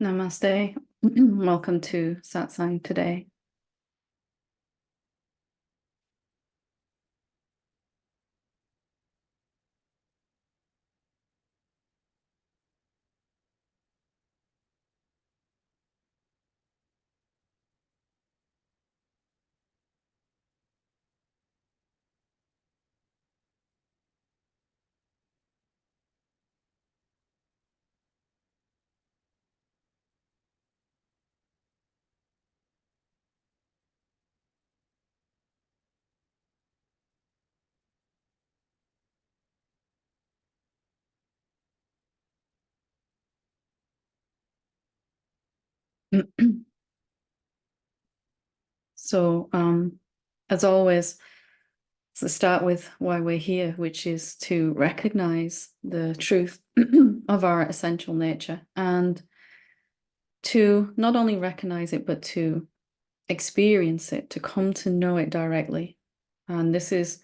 Namaste. Welcome to Satsang today. So, as always, let's start with why we're here, which is to recognize the truth of our essential nature and to not only recognize it, but to experience it, to come to know it directly. And this is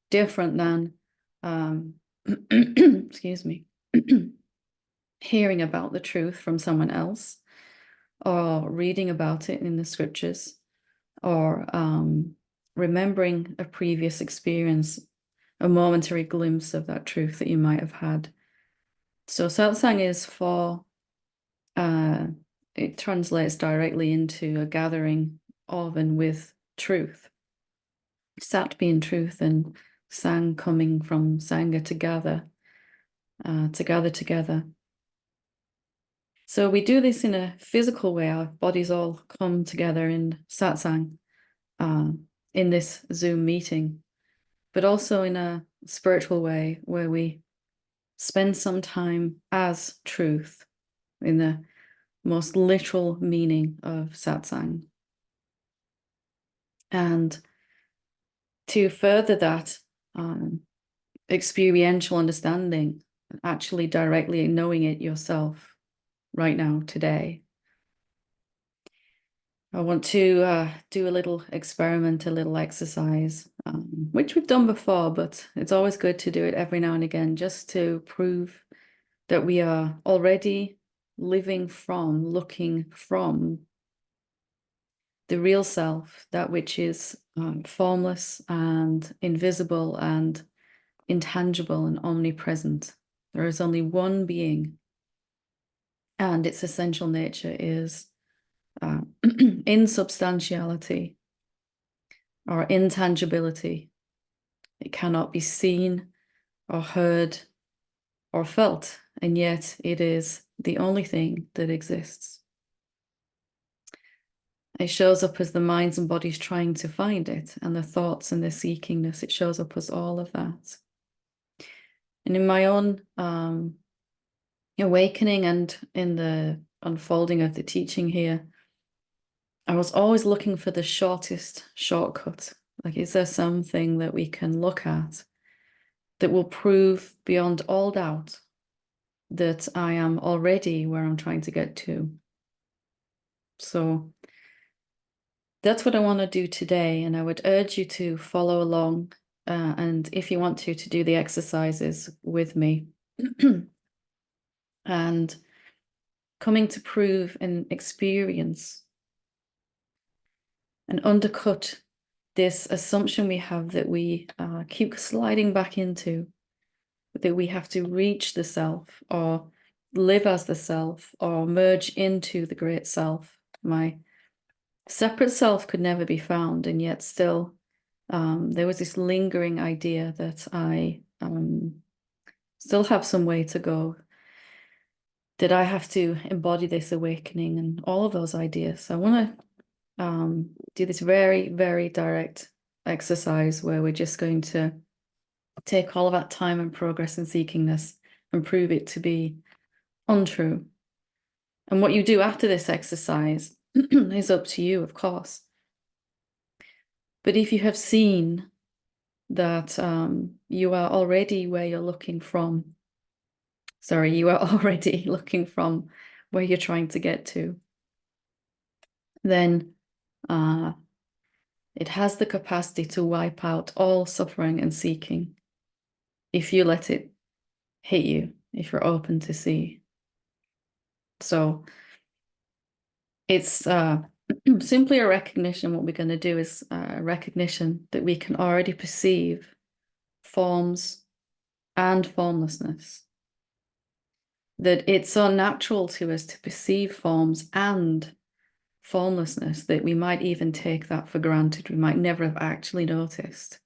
different than, excuse me, hearing about the truth from someone else or reading about it in the scriptures or remembering a previous experience, a momentary glimpse of that truth that you might have had. So satsang is for, it translates directly into a gathering of and with truth. Sat being truth and sang coming from sangha to gather together. So we do this in a physical way. Our bodies all come together in satsang in this Zoom meeting, but also in a spiritual way where we spend some time as truth in the most literal meaning of satsang. And to further that experiential understanding, actually directly knowing it yourself right now, today, I want to do a little experiment, a little exercise, which we've done before, but it's always good to do it every now and again, just to prove that we are already living from, looking from the real self, that which is formless and invisible and intangible and omnipresent. There is only one being, and its essential nature is insubstantiality or intangibility. It cannot be seen or heard or felt, and yet it is the only thing that exists. It shows up as the minds and bodies trying to find it, and the thoughts and the seekingness. It shows up as all of that. And in my own awakening and in the unfolding of the teaching here, I was always looking for the shortest shortcut. Like, is there something that we can look at that will prove beyond all doubt that I am already where I'm trying to get to? So that's what I want to do today. And I would urge you to follow along. And if you want to do the exercises with me. And coming to prove and experience and undercut this assumption we have that we keep sliding back into, that we have to reach the self or live as the self or merge into the great self. My separate self could never be found, and yet still there was this lingering idea that I still have some way to go, that I have to embody this awakening and all of those ideas. So I want to do this very, very direct exercise where we're just going to take all of that time and progress and seekingness and prove it to be untrue. And what you do after this exercise is up to you, of course. But if you have seen that you are already where you're looking from, you are already looking from where you're trying to get to, then it has the capacity to wipe out all suffering and seeking if you let it hit you, if you're open to see. So It's simply a recognition. What we're going to do is a recognition that we can already perceive forms and formlessness. That it's so natural to us to perceive forms and formlessness that we might even take that for granted. We might never have actually noticed.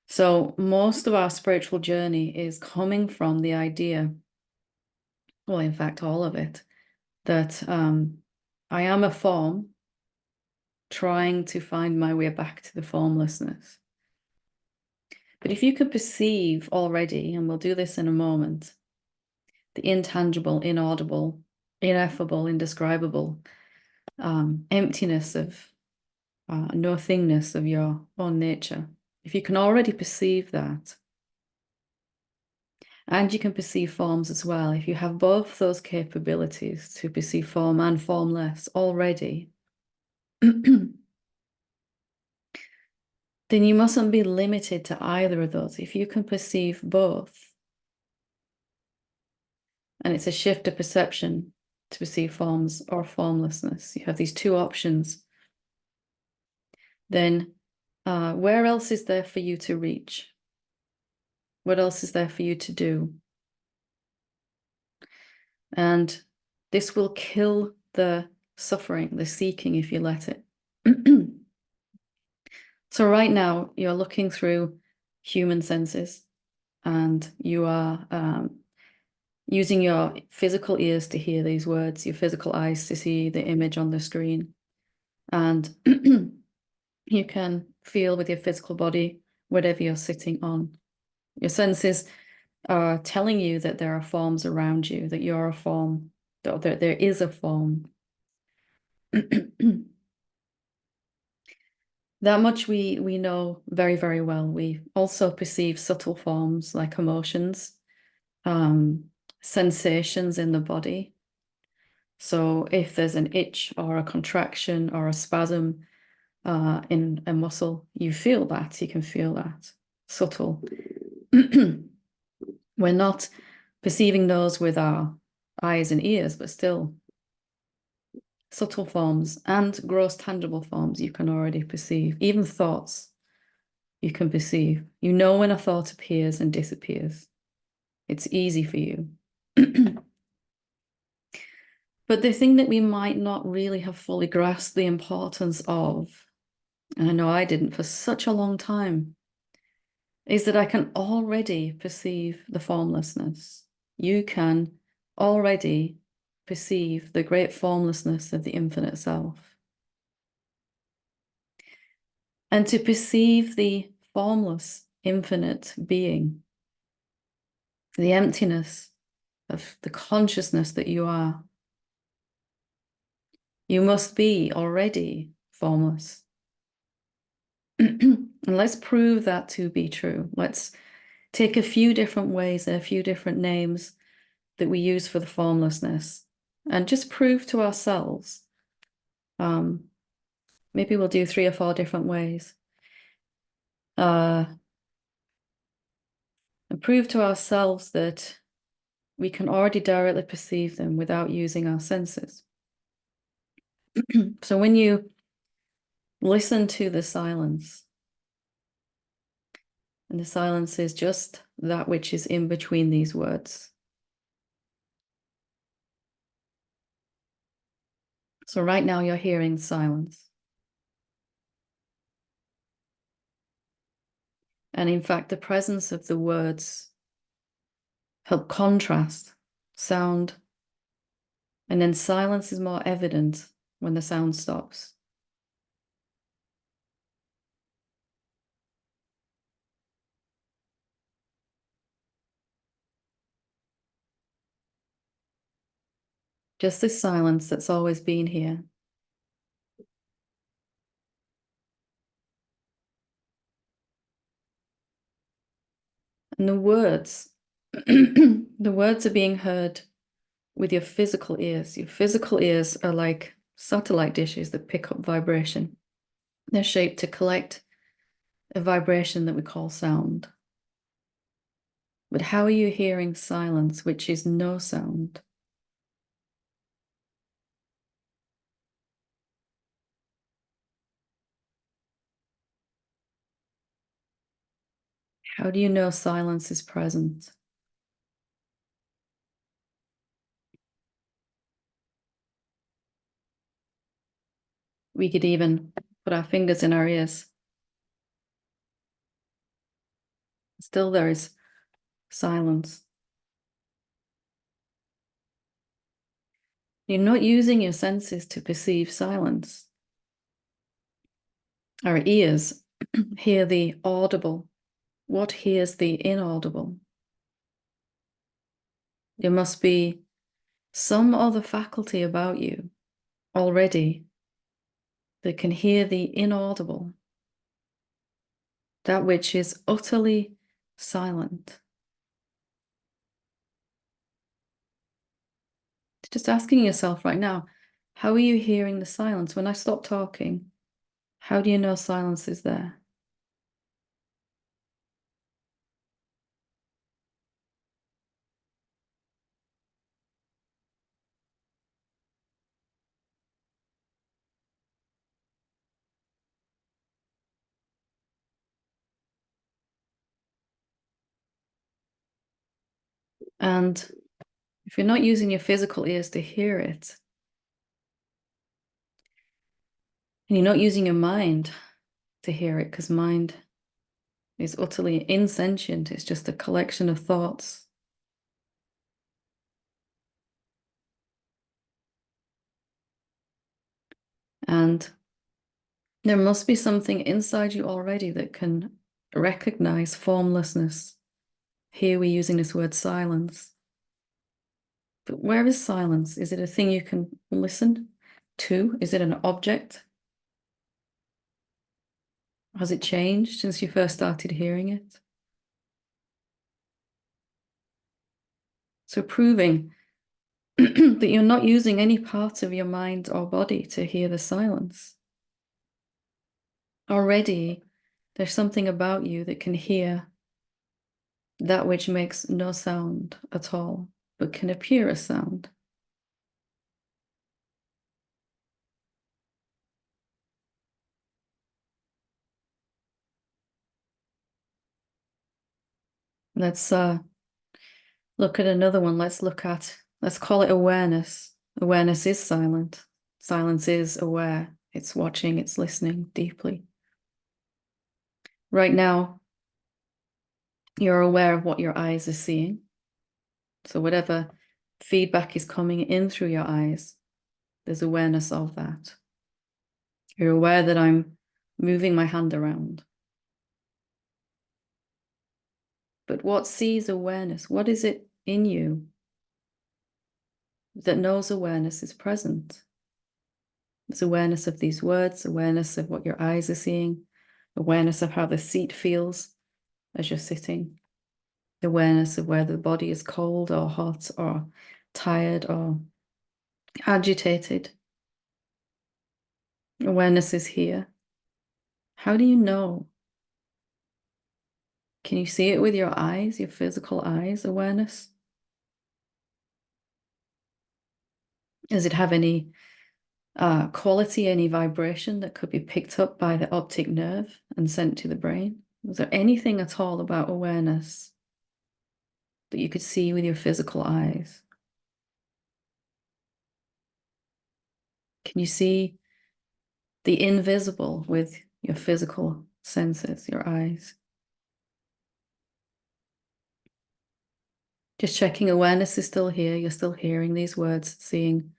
So most of our spiritual journey is coming from the idea, well, in fact, all of it, that I am a form trying to find my way back to the formlessness. But if you could perceive already, and we'll do this in a moment, the intangible, inaudible, ineffable, indescribable emptiness of nothingness of your own nature, if you can already perceive that, and you can perceive forms as well, if you have both those capabilities to perceive form and formless already, then you mustn't be limited to either of those. If you can perceive both, and it's a shift of perception to perceive forms or formlessness, you have these two options, then where else is there for you to reach? What else is there for you to do? And this will kill the suffering, the seeking, if you let it. So right now, you're looking through human senses, and you are using your physical ears to hear these words, your physical eyes to see the image on the screen. And you can feel with your physical body whatever you're sitting on. Your senses are telling you that there are forms around you, that you're a form, that there is a form. That much we know very, very well. We also perceive subtle forms like emotions, sensations in the body. So if there's an itch or a contraction or a spasm in a muscle, you feel that, you can feel that, subtle. We're not perceiving those with our eyes and ears, but still subtle forms and gross tangible forms you can already perceive. Even thoughts you can perceive. You know when a thought appears and disappears. It's easy for you. But the thing that we might not really have fully grasped the importance of, and I know I didn't for such a long time, is that I can already perceive the formlessness. You can already perceive the great formlessness of the infinite self. And to perceive the formless, infinite being, the emptiness of the consciousness that you are, you must be already formless. And let's prove that to be true. Let's take a few different ways and a few different names that we use for the formlessness and just prove to ourselves. Maybe we'll do 3 or 4 different ways. And prove to ourselves that we can already directly perceive them without using our senses. So when you listen to the silence, and the silence is just that which is in between these words. So right now you're hearing silence. And in fact, the presence of the words help contrast sound. And then silence is more evident when the sound stops. Just this silence that's always been here. And the words, the words are being heard with your physical ears. Your physical ears are like satellite dishes that pick up vibration. They're shaped to collect a vibration that we call sound. But how are you hearing silence, which is no sound? How do you know silence is present? We could even put our fingers in our ears. Still there is silence. You're not using your senses to perceive silence. Our ears hear the audible. What hears the inaudible? There must be some other faculty about you already that can hear the inaudible, that which is utterly silent. Just asking yourself right now, how are you hearing the silence? When I stop talking, how do you know silence is there? And if you're not using your physical ears to hear it, and you're not using your mind to hear it, because mind is utterly insentient, it's just a collection of thoughts. And there must be something inside you already that can recognize formlessness. Here we're using this word silence. But where is silence? Is it a thing you can listen to? Is it an object? Has it changed since you first started hearing it? So proving that you're not using any part of your mind or body to hear the silence. Already, there's something about you that can hear that which makes no sound at all, but can appear as sound. Let's look at another one. Let's call it awareness. Awareness is silent. Silence is aware. It's watching, it's listening deeply. Right now, you're aware of what your eyes are seeing. So whatever feedback is coming in through your eyes, there's awareness of that. You're aware that I'm moving my hand around. But what sees awareness? What is it in you that knows awareness is present? There's awareness of these words, awareness of what your eyes are seeing, awareness of how the seat feels as you're sitting, awareness of whether the body is cold or hot or tired or agitated. Awareness is here. How do you know? Can you see it with your eyes, your physical eyes, awareness? Does it have any quality, any vibration that could be picked up by the optic nerve and sent to the brain? Is there anything at all about awareness that you could see with your physical eyes? Can you see the invisible with your physical senses, your eyes? Just checking awareness is still here. You're still hearing these words, seeing.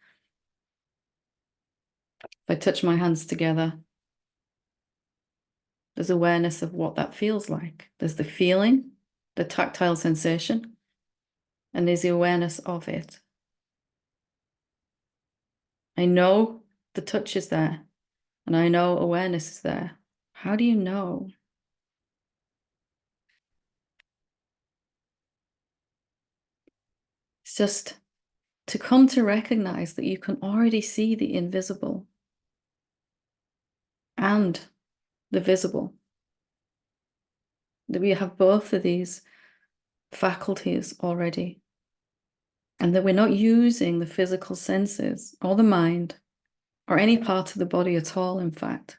If I touch my hands together, there's awareness of what that feels like. There's the feeling, the tactile sensation, and there's the awareness of it. I know the touch is there, and I know awareness is there. How do you know? It's just to come to recognize that you can already see the invisible and the visible, that we have both of these faculties already, and that we're not using the physical senses or the mind or any part of the body at all, in fact,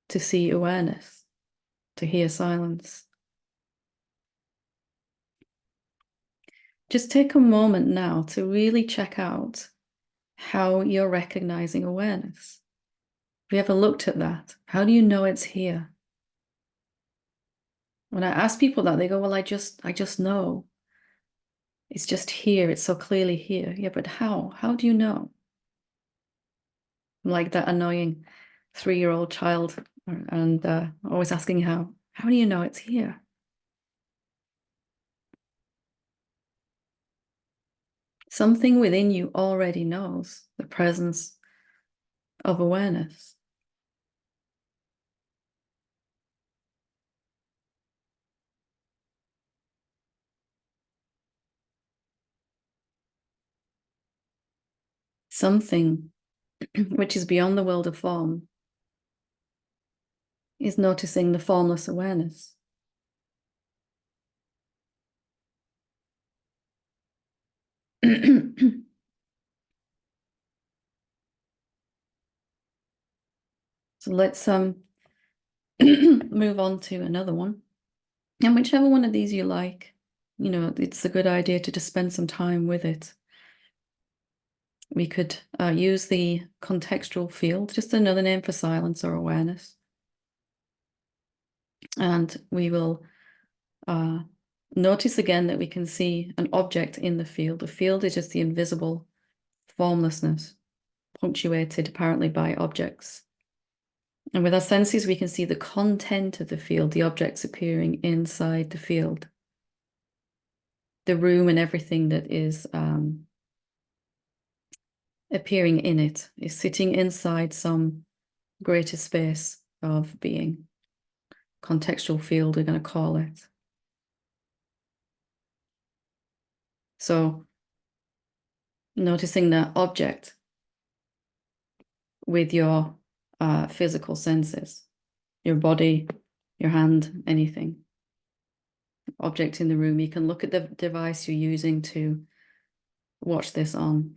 to see awareness, to hear silence. Just take a moment now to really check out how you're recognizing awareness. Have you ever looked at that? How do you know it's here? When I ask people that, they go, well, I just know. It's just here. It's so clearly here. Yeah, but how? How do you know? I'm like that annoying 3-year-old child and always asking how. How do you know it's here? Something within you already knows the presence of awareness. Something which is beyond the world of form is noticing the formless awareness. So let's move on to another one. And whichever one of these you like, it's a good idea to just spend some time with it. We could use the contextual field, just another name for silence or awareness. And we will notice again that we can see an object in the field. The field is just the invisible formlessness, punctuated apparently by objects. And with our senses, we can see the content of the field, the objects appearing inside the field, the room and everything that is appearing in it is sitting inside some greater space of being. Contextual field, we're going to call it. So noticing that object with your physical senses, your body, your hand, anything. Object in the room. You can look at the device you're using to watch this on.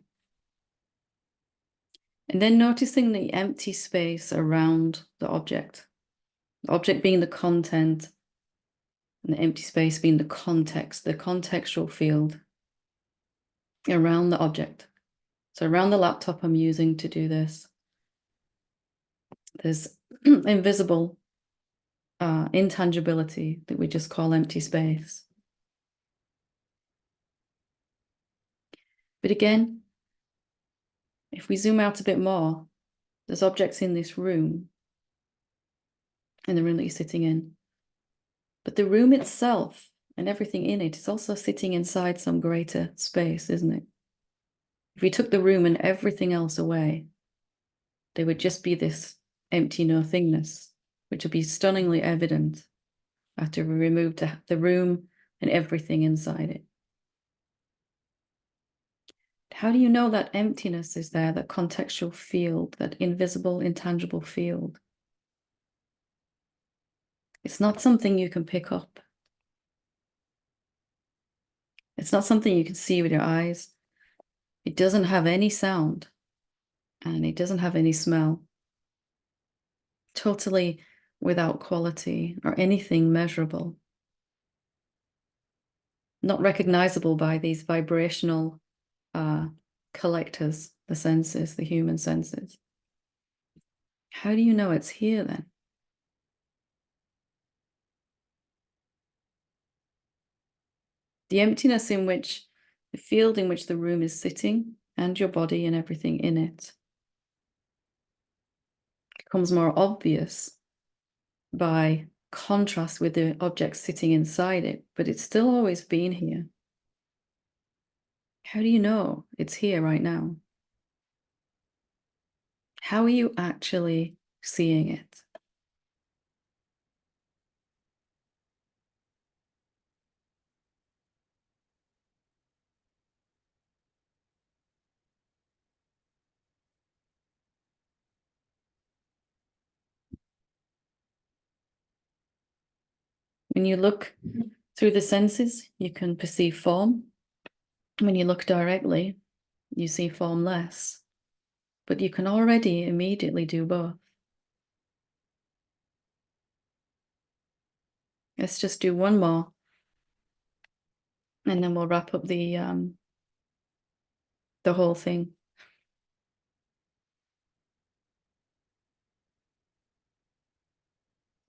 And then noticing the empty space around the object being the content, and the empty space being the context, the contextual field around the object. So around the laptop I'm using to do this, there's invisible intangibility that we just call empty space. But again, if we zoom out a bit more, there's objects in this room, in the room that you're sitting in. But the room itself and everything in it is also sitting inside some greater space, isn't it? If we took the room and everything else away, there would just be this empty nothingness, which would be stunningly evident after we removed the room and everything inside it. How do you know that emptiness is there, that contextual field, that invisible, intangible field? It's not something you can pick up. It's not something you can see with your eyes. It doesn't have any sound, and it doesn't have any smell. Totally without quality or anything measurable. Not recognizable by these vibrational collectors, the senses, the human senses. How do you know it's here then? The emptiness in which, the field in which the room is sitting and your body and everything in it becomes more obvious by contrast with the object sitting inside it, but it's still always been here. How do you know it's here right now? How are you actually seeing it? When you look through the senses, you can perceive form. When you look directly, you see formless. But you can already immediately do both. Let's just do one more. And then we'll wrap up the whole thing.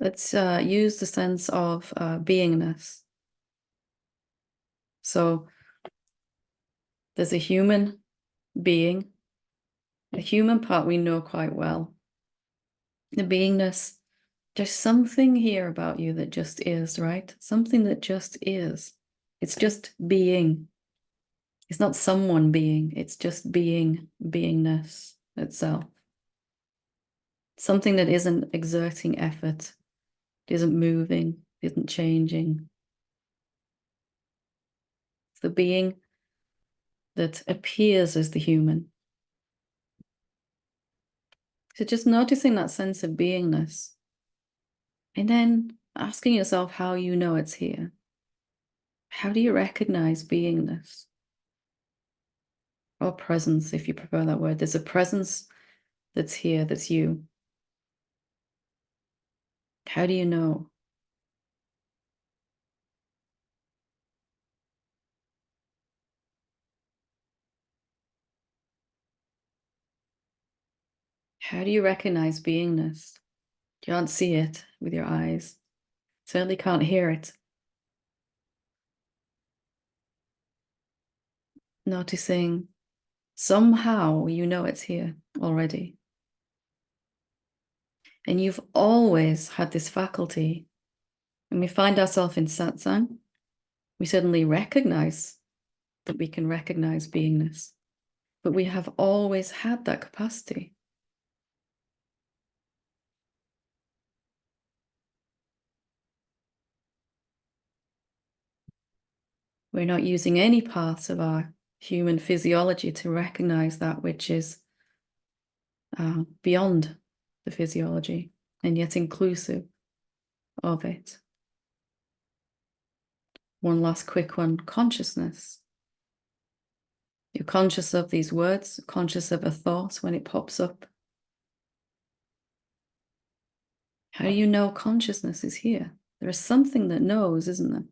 Let's use the sense of beingness. So there's a human being, a human part we know quite well. The beingness, there's something here about you that just is, right? Something that just is. It's just being. It's not someone being, it's just being, beingness itself. Something that isn't exerting effort, isn't moving, isn't changing. It's the being that appears as the human. So just noticing that sense of beingness, and then asking yourself how you know it's here. How do you recognize beingness? Or presence, if you prefer that word. There's a presence that's here, that's you. How do you know? How do you recognize beingness? You can't see it with your eyes. Certainly can't hear it. Noticing somehow you know it's here already. And you've always had this faculty. When we find ourselves in satsang, we suddenly recognize that we can recognize beingness. But we have always had that capacity. We're not using any parts of our human physiology to recognize that which is beyond the physiology and yet inclusive of it. One last quick one, consciousness. You're conscious of these words, conscious of a thought when it pops up. How do you know consciousness is here? There is something that knows, isn't there?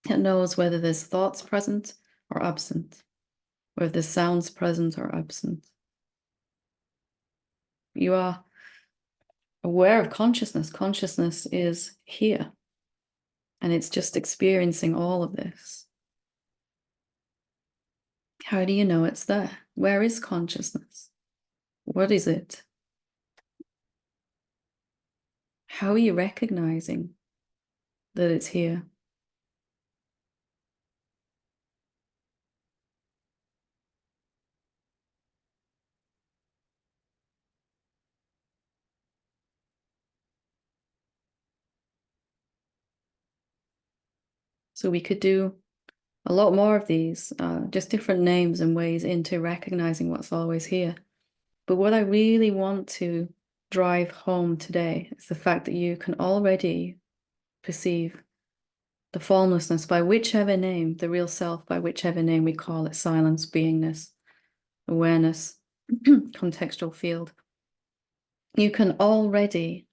That knows whether there's thoughts present or absent, whether there's sounds present or absent. You are aware of consciousness. Consciousness is here, and it's just experiencing all of this. How do you know it's there? Where is consciousness? What is it? How are you recognizing that it's here? So we could do a lot more of these, just different names and ways into recognizing what's always here. But what I really want to drive home today is the fact that you can already perceive the formlessness by whichever name, the real self, by whichever name we call it, silence, beingness, awareness, contextual field. You can already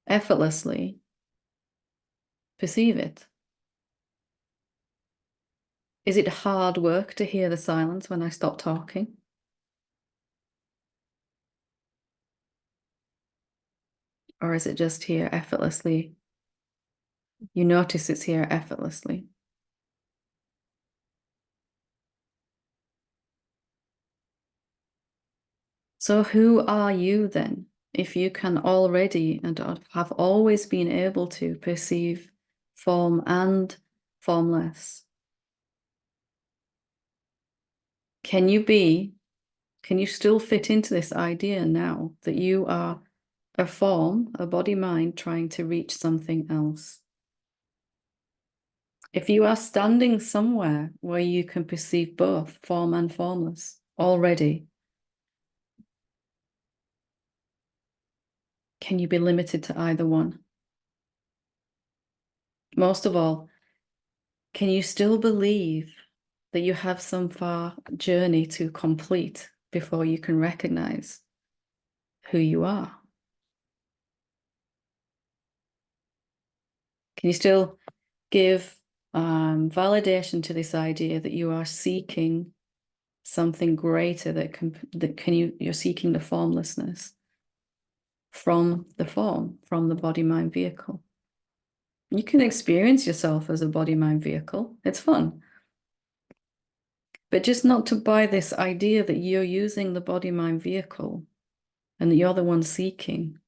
effortlessly perceive it. Is it hard work to hear the silence when I stop talking? Or is it just here effortlessly? You notice it's here effortlessly. So who are you then, if you can already and have always been able to perceive form and formless? Can you still fit into this idea now that you are a form, a body-mind trying to reach something else? If you are standing somewhere where you can perceive both form and formless already, can you be limited to either one? Most of all, can you still believe that you have some far journey to complete before you can recognize who you are? Can you still give validation to this idea that you are seeking something greater you're seeking the formlessness from the form, from the body-mind vehicle. You can experience yourself as a body-mind vehicle. It's fun. But just not to buy this idea that you're using the body-mind vehicle and that you're the one seeking.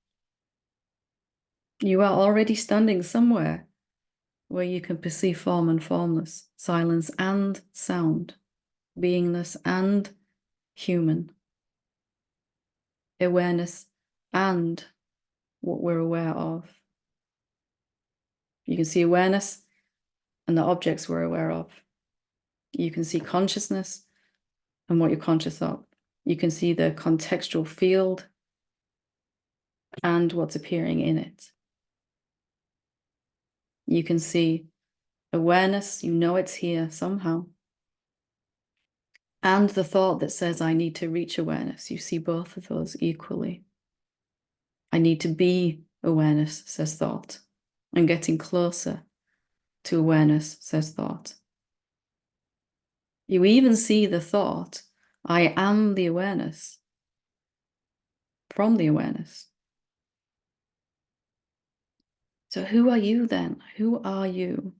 You are already standing somewhere where you can perceive form and formless, silence and sound, beingness and human, awareness and what we're aware of. You can see awareness and the objects we're aware of. You can see consciousness and what you're conscious of. You can see the contextual field and what's appearing in it. You can see awareness, you know it's here somehow. And the thought that says, I need to reach awareness. You see both of those equally. I need to be awareness, says thought. I'm getting closer to awareness, says thought. You even see the thought, I am the awareness, from the awareness. So who are you then? Who are you?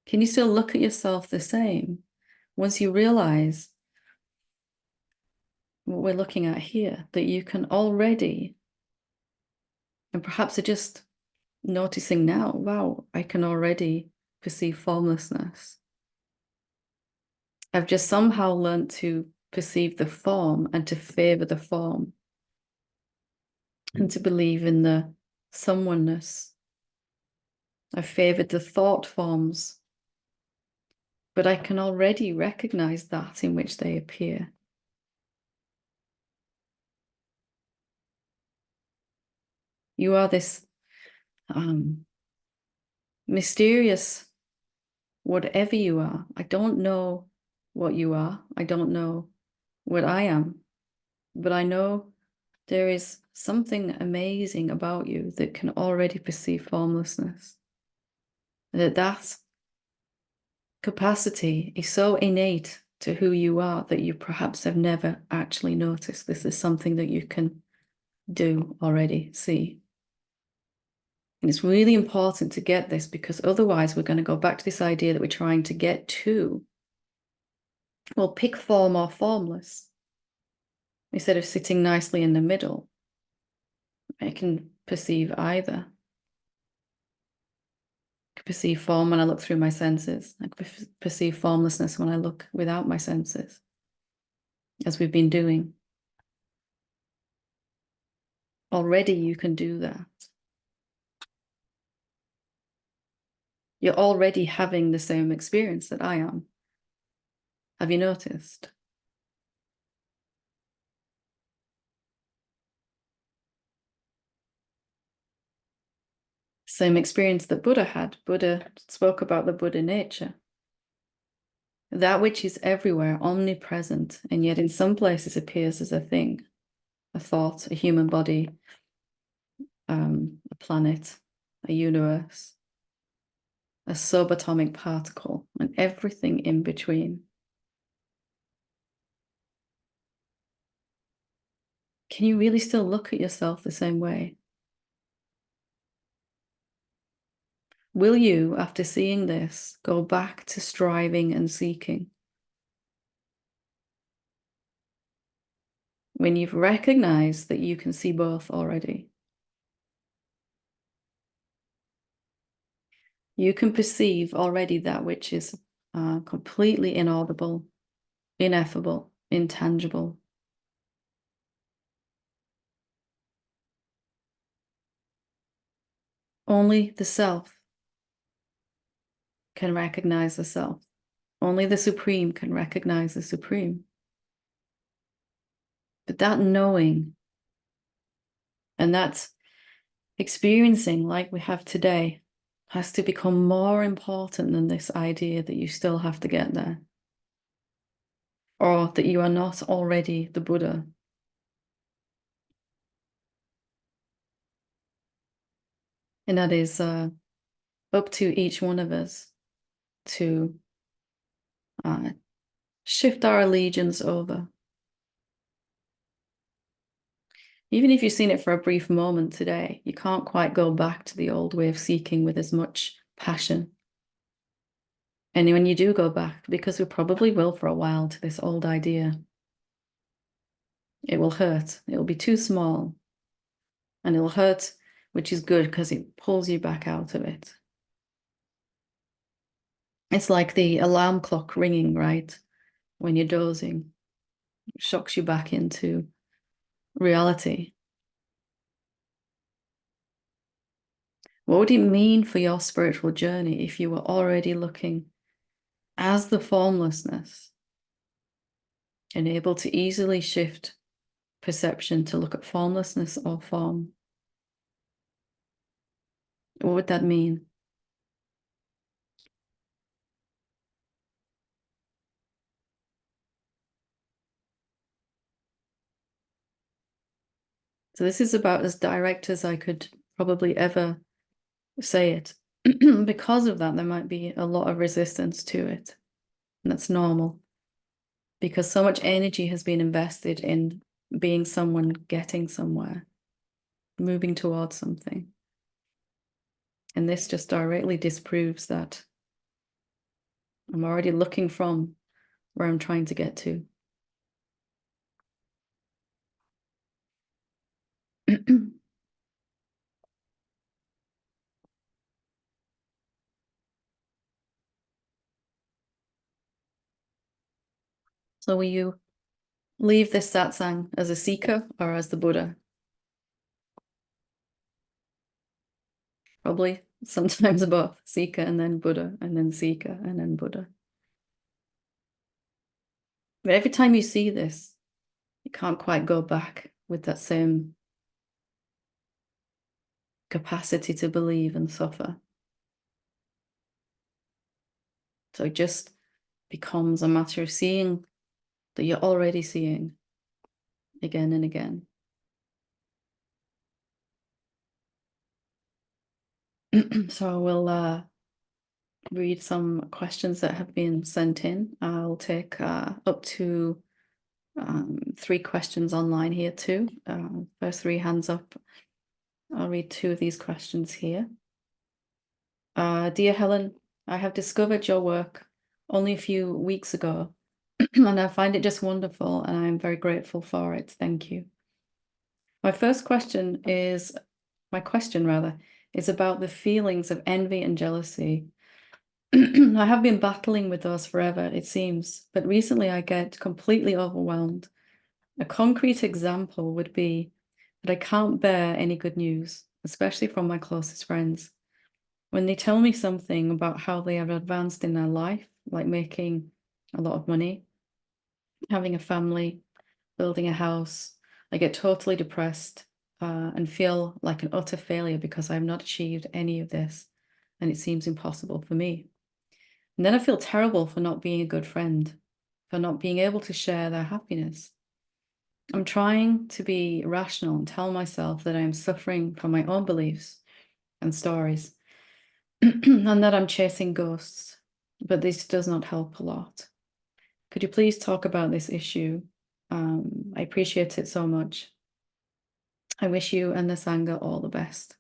Can you still look at yourself the same once you realize what we're looking at here, that you can already, and perhaps are just noticing now, wow, I can already perceive formlessness. I've just somehow learned to perceive the form and to favor the form and to believe in the someoneness. I've favored the thought forms, but I can already recognize that in which they appear. You are this mysterious whatever you are. I don't know what you are. I don't know what I am, but I know there is something amazing about you that can already perceive formlessness. That capacity is so innate to who you are that you perhaps have never actually noticed. This is something that you can do already, see. And it's really important to get this, because otherwise we're going to go back to this idea that we're trying to get to. Well, pick form or formless. Instead of sitting nicely in the middle, I can perceive either. I can perceive form when I look through my senses. I can perceive formlessness when I look without my senses, as we've been doing. Already you can do that. You're already having the same experience that I am. Have you noticed? Same experience that Buddha had. Buddha spoke about the Buddha nature. That which is everywhere, omnipresent, and yet in some places appears as a thing, a thought, a human body, a planet, a universe, a subatomic particle, and everything in between. Can you really still look at yourself the same way? Will you, after seeing this, go back to striving and seeking? When you've recognized that you can see both already. You can perceive already that which is completely inaudible, ineffable, intangible. Only the self can recognize the self. Only the Supreme can recognize the Supreme. But that knowing and that experiencing like we have today has to become more important than this idea that you still have to get there, or that you are not already the Buddha. And that is up to each one of us to shift our allegiance over. Even if you've seen it for a brief moment today, you can't quite go back to the old way of seeking with as much passion. And when you do go back, because we probably will for a while, to this old idea, it will hurt. It will be too small. And it'll hurt, which is good because it pulls you back out of it. It's like the alarm clock ringing, right? When you're dozing, it shocks you back into reality. What would it mean for your spiritual journey if you were already looking as the formlessness and able to easily shift perception to look at formlessness or form? What would that mean? So this is about as direct as I could probably ever say it. Because of that, there might be a lot of resistance to it. And that's normal. Because so much energy has been invested in being someone getting somewhere, moving towards something. And this just directly disproves that. I'm already looking from where I'm trying to get to. So will you leave this satsang as a seeker or as the Buddha? Probably sometimes both, seeker and then Buddha, and then seeker and then Buddha. But every time you see this, you can't quite go back with that same capacity to believe and suffer. So it just becomes a matter of seeing that you're already seeing again and again. So I will read some questions that have been sent in. I'll take up to 3 questions online here too. First 3 hands up. I'll read 2 of these questions here. Dear Helen, I have discovered your work only a few weeks ago, and I find it just wonderful, and I'm very grateful for it. Thank you. My question is about the feelings of envy and jealousy. I have been battling with those forever, it seems, but recently I get completely overwhelmed. A concrete example would be that I can't bear any good news, especially from my closest friends. When they tell me something about how they have advanced in their life, like making a lot of money, having a family, building a house, I get totally depressed and feel like an utter failure because I have not achieved any of this, and it seems impossible for me. And then I feel terrible for not being a good friend, for not being able to share their happiness. I'm trying to be rational and tell myself that I am suffering from my own beliefs and stories, and that I'm chasing ghosts, but this does not help a lot. Could you please talk about this issue? I appreciate it so much. I wish you and the Sangha all the best.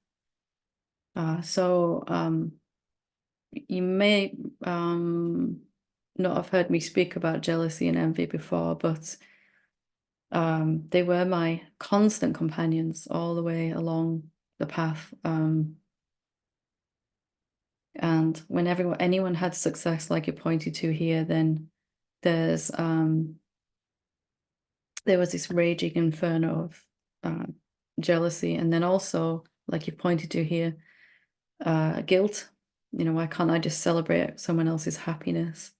You may not have heard me speak about jealousy and envy before, but they were my constant companions all the way along the path. And when anyone had success, like you pointed to here, then there was this raging inferno of jealousy, and then also, like you pointed to here, guilt. Why can't I just celebrate someone else's happiness?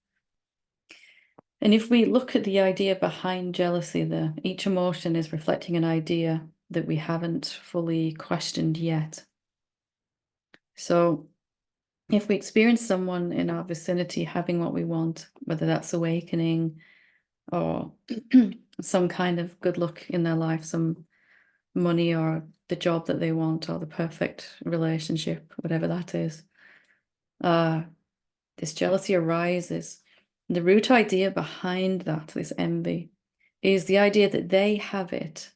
And if we look at the idea behind jealousy, each emotion is reflecting an idea that we haven't fully questioned yet. So if we experience someone in our vicinity having what we want, whether that's awakening or some kind of good luck in their life, some money or the job that they want or the perfect relationship, whatever that is. This jealousy arises. The root idea behind that, this envy, is the idea that they have it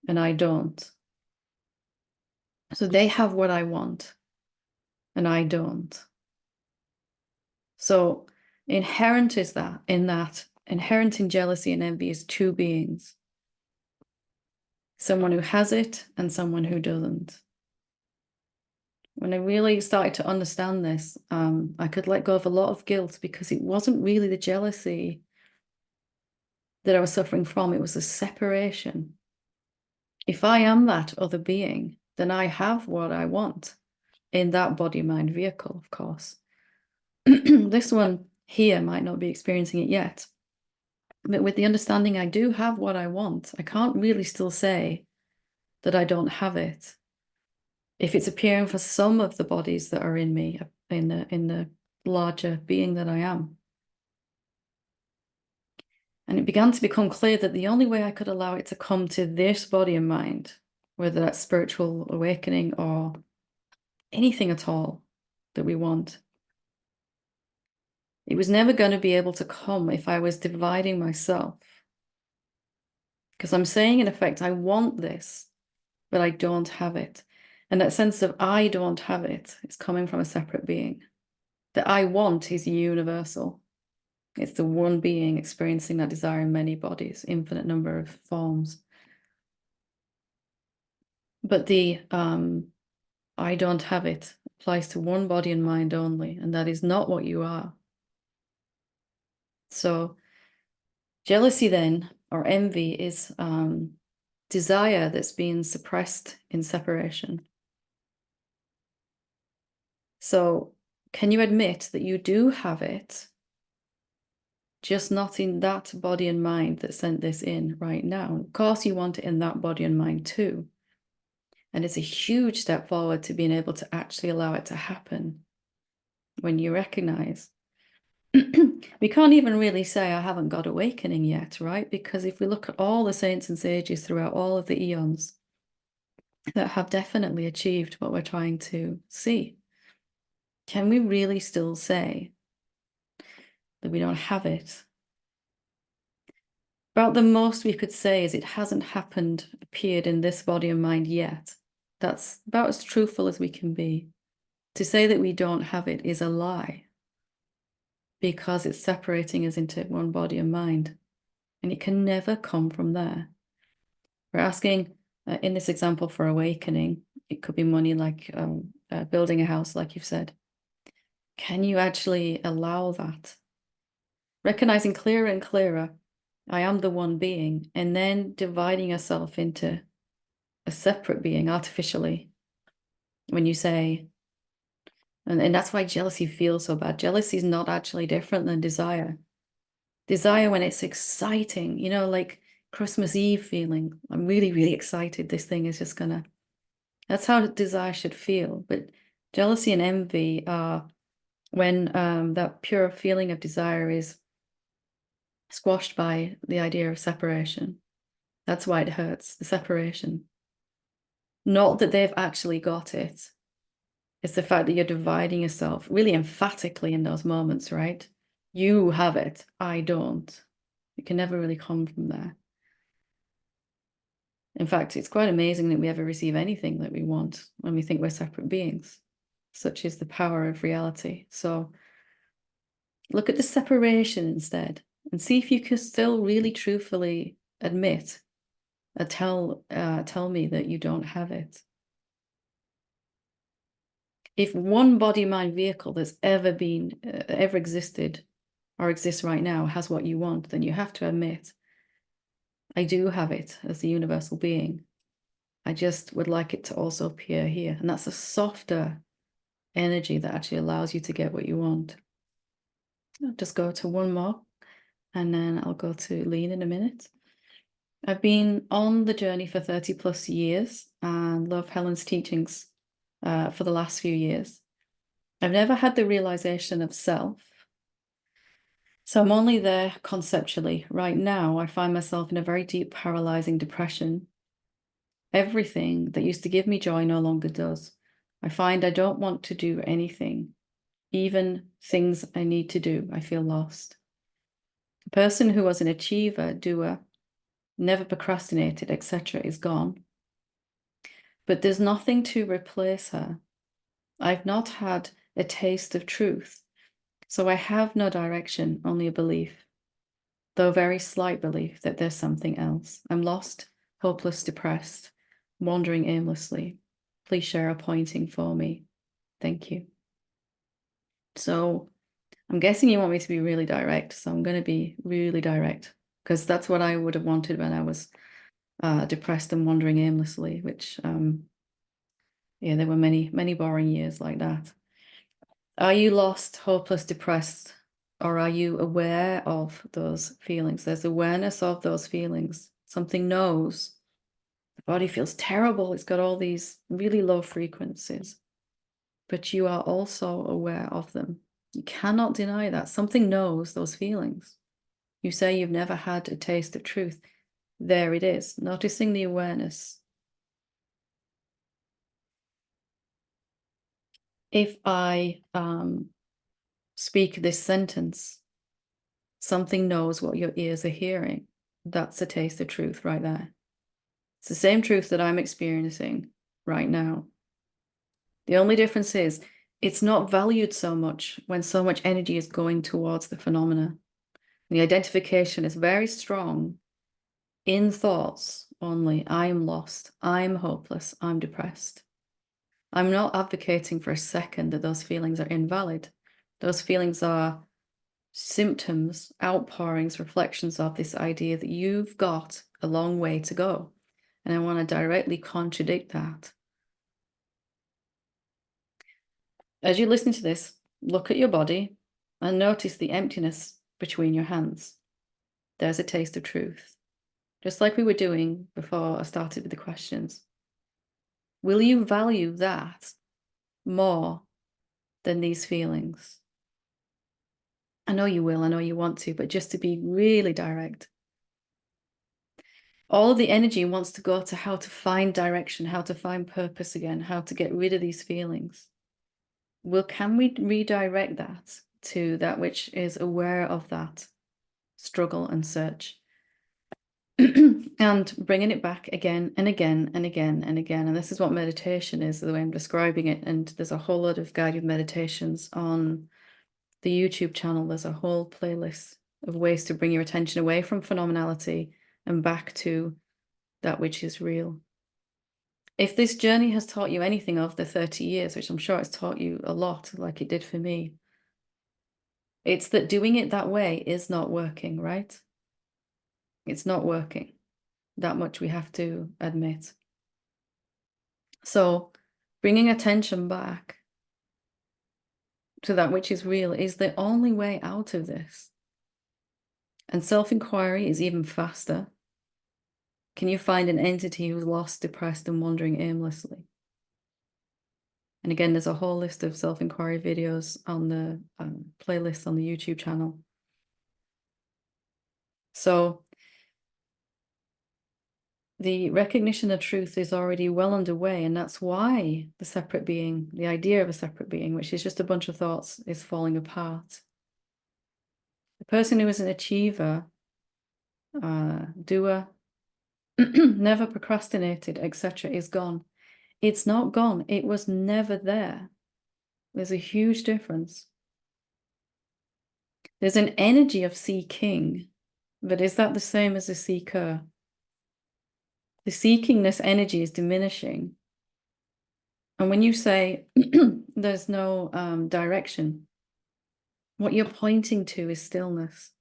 and I don't. So they have what I want and I don't. So inherent is that, inherent in jealousy and envy is two beings. Someone who has it and someone who doesn't. When I really started to understand this, I could let go of a lot of guilt because it wasn't really the jealousy that I was suffering from, it was the separation. If I am that other being, then I have what I want in that body-mind vehicle, of course. This one here might not be experiencing it yet, but with the understanding I do have what I want, I can't really still say that I don't have it. If it's appearing for some of the bodies that are in me, in the larger being that I am. And it began to become clear that the only way I could allow it to come to this body and mind, whether that's spiritual awakening or anything at all that we want, it was never going to be able to come if I was dividing myself. Because I'm saying, in effect, I want this, but I don't have it. And that sense of I don't have it is coming from a separate being. The I want is universal. It's the one being experiencing that desire in many bodies, infinite number of forms. But the I don't have it applies to one body and mind only, and that is not what you are. So jealousy then, or envy, is desire that's being suppressed in separation. So can you admit that you do have it, just not in that body and mind that sent this in right now? Of course, you want it in that body and mind too. And it's a huge step forward to being able to actually allow it to happen when you recognize. We can't even really say I haven't got awakening yet, right? Because if we look at all the saints and sages throughout all of the eons that have definitely achieved what we're trying to see, can we really still say that we don't have it? About the most we could say is it hasn't happened, appeared in this body and mind yet. That's about as truthful as we can be. To say that we don't have it is a lie, because it's separating us into one body and mind, and it can never come from there. We're asking, in this example, for awakening. It could be money, like building a house, like you've said. Can you actually allow that? Recognizing clearer and clearer, I am the one being, and then dividing yourself into a separate being artificially. When you say, and that's why jealousy feels so bad. Jealousy is not actually different than desire. Desire, when it's exciting, you know, like Christmas Eve feeling, I'm really, really excited. This thing is just gonna, that's how desire should feel. But jealousy and envy are when that pure feeling of desire is squashed by the idea of separation. That's why it hurts, the separation. Not that they've actually got it. It's the fact that you're dividing yourself really emphatically in those moments, right? You have it, I don't. It can never really come from there. In fact, it's quite amazing that we ever receive anything that we want when we think we're separate beings. Such is the power of reality. So look at the separation instead and see if you can still really truthfully admit, tell me that you don't have it. If one body-mind vehicle that's ever been, ever existed or exists right now has what you want, then you have to admit, I do have it as the universal being. I just would like it to also appear here. And that's a softer energy that actually allows you to get what you want. I'll just go to one more, and then I'll go to lean in a minute. I've been on the journey for 30 plus years and love Helen's teachings for the last few years. I've never had the realization of self. So I'm only there conceptually. Right now, I find myself in a very deep, paralyzing depression. Everything that used to give me joy no longer does. I find I don't want to do anything, even things I need to do. I feel lost. A person who was an achiever, doer, never procrastinated, etc., is gone. But there's nothing to replace her. I've not had a taste of truth, so I have no direction, only a belief, though very slight belief that there's something else. I'm lost, hopeless, depressed, wandering aimlessly. Please share a pointing for me. Thank you. So I'm guessing you want me to be really direct, so I'm going to be really direct, because that's what I would have wanted when I was depressed and wandering aimlessly, which, yeah, there were many boring years like that. Are you lost, hopeless, depressed, or are you aware of those feelings? There's awareness of those feelings. Something knows. The body feels terrible. It's got all these really low frequencies, but you are also aware of them. You cannot deny that. Something knows those feelings. You say you've never had a taste of truth. There it is, noticing the awareness. If I speak this sentence, something knows what your ears are hearing. That's a taste of truth right there. It's the same truth that I'm experiencing right now. The only difference is it's not valued so much when so much energy is going towards the phenomena. The identification is very strong in thoughts only. I am lost. I'm hopeless. I'm depressed. I'm not advocating for a second that those feelings are invalid. Those feelings are symptoms, outpourings, reflections of this idea that you've got a long way to go. And I want to directly contradict that. As you listen to this, look at your body and notice the emptiness between your hands. There's a taste of truth. Just like we were doing before I started with the questions. Will you value that more than these feelings? I know you will, I know you want to, but just to be really direct. All of the energy wants to go to how to find direction, how to find purpose again, how to get rid of these feelings. Well, can we redirect that to that which is aware of that struggle and search? And bringing it back again and again and again and again. And this is what meditation is, the way I'm describing it. And there's a whole lot of guided meditations on the YouTube channel. There's a whole playlist of ways to bring your attention away from phenomenality and back to that which is real. If this journey has taught you anything of the 30 years, which I'm sure it's taught you a lot, like it did for me, it's that doing it that way is not working, right? It's not working. That much we have to admit. So bringing attention back to that which is real is the only way out of this. And self-inquiry is even faster. Can you find an entity who's lost, depressed, and wandering aimlessly? And again, there's a whole list of self-inquiry videos on the playlist on the YouTube channel. So the recognition of truth is already well underway, and that's why the separate being, the idea of a separate being, which is just a bunch of thoughts, is falling apart. The person who is an achiever, doer, never procrastinated, etc., is gone. It's not gone. It was never there. There's a huge difference. There's an energy of seeking, but is that the same as a seeker? The seekingness energy is diminishing. And when you say there's no direction, what you're pointing to is stillness.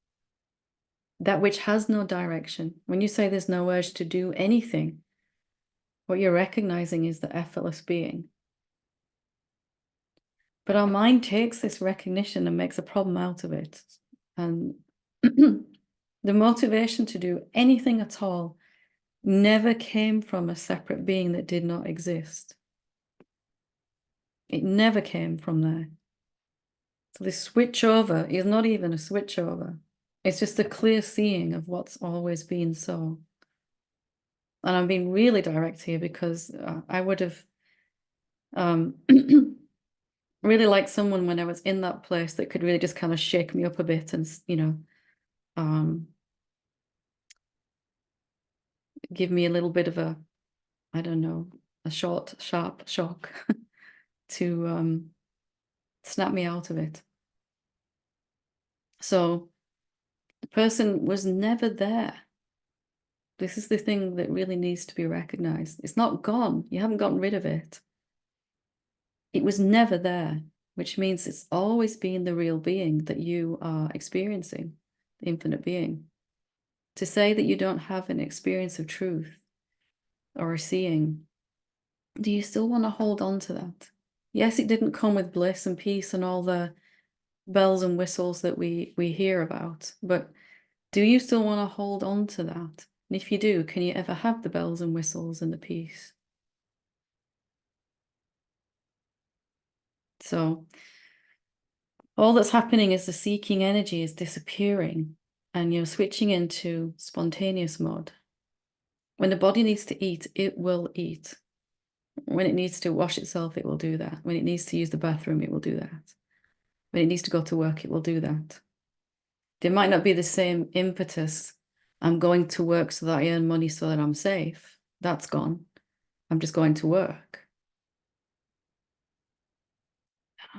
That which has no direction. When you say there's no urge to do anything, what you're recognizing is the effortless being. But our mind takes this recognition and makes a problem out of it. And the motivation to do anything at all never came from a separate being that did not exist. It never came from there. So this switch over is not even a switch over. It's just a clear seeing of what's always been so. and I'm being really direct here because I would have really liked someone when I was in that place that could really just kind of shake me up a bit and, give me a little bit of a, I don't know, a short, sharp shock to snap me out of it. So the person was never there. This is the thing that really needs to be recognized. It's not gone. You haven't gotten rid of it. It was never there, which means it's always been the real being that you are experiencing, the infinite being. To say that you don't have an experience of truth or a seeing, do you still want to hold on to that? Yes, it didn't come with bliss and peace and all the bells and whistles that we hear about, but do you still want to hold on to that? And if you do, can you ever have the bells and whistles and the peace? So all that's happening is the seeking energy is disappearing and you're switching into spontaneous mode. When the body needs to eat, it will eat. When it needs to wash itself, it will do that. When it needs to use the bathroom, it will do that. When it needs to go to work, it will do that. There might not be the same impetus. I'm going to work so that I earn money so that I'm safe. That's gone. I'm just going to work.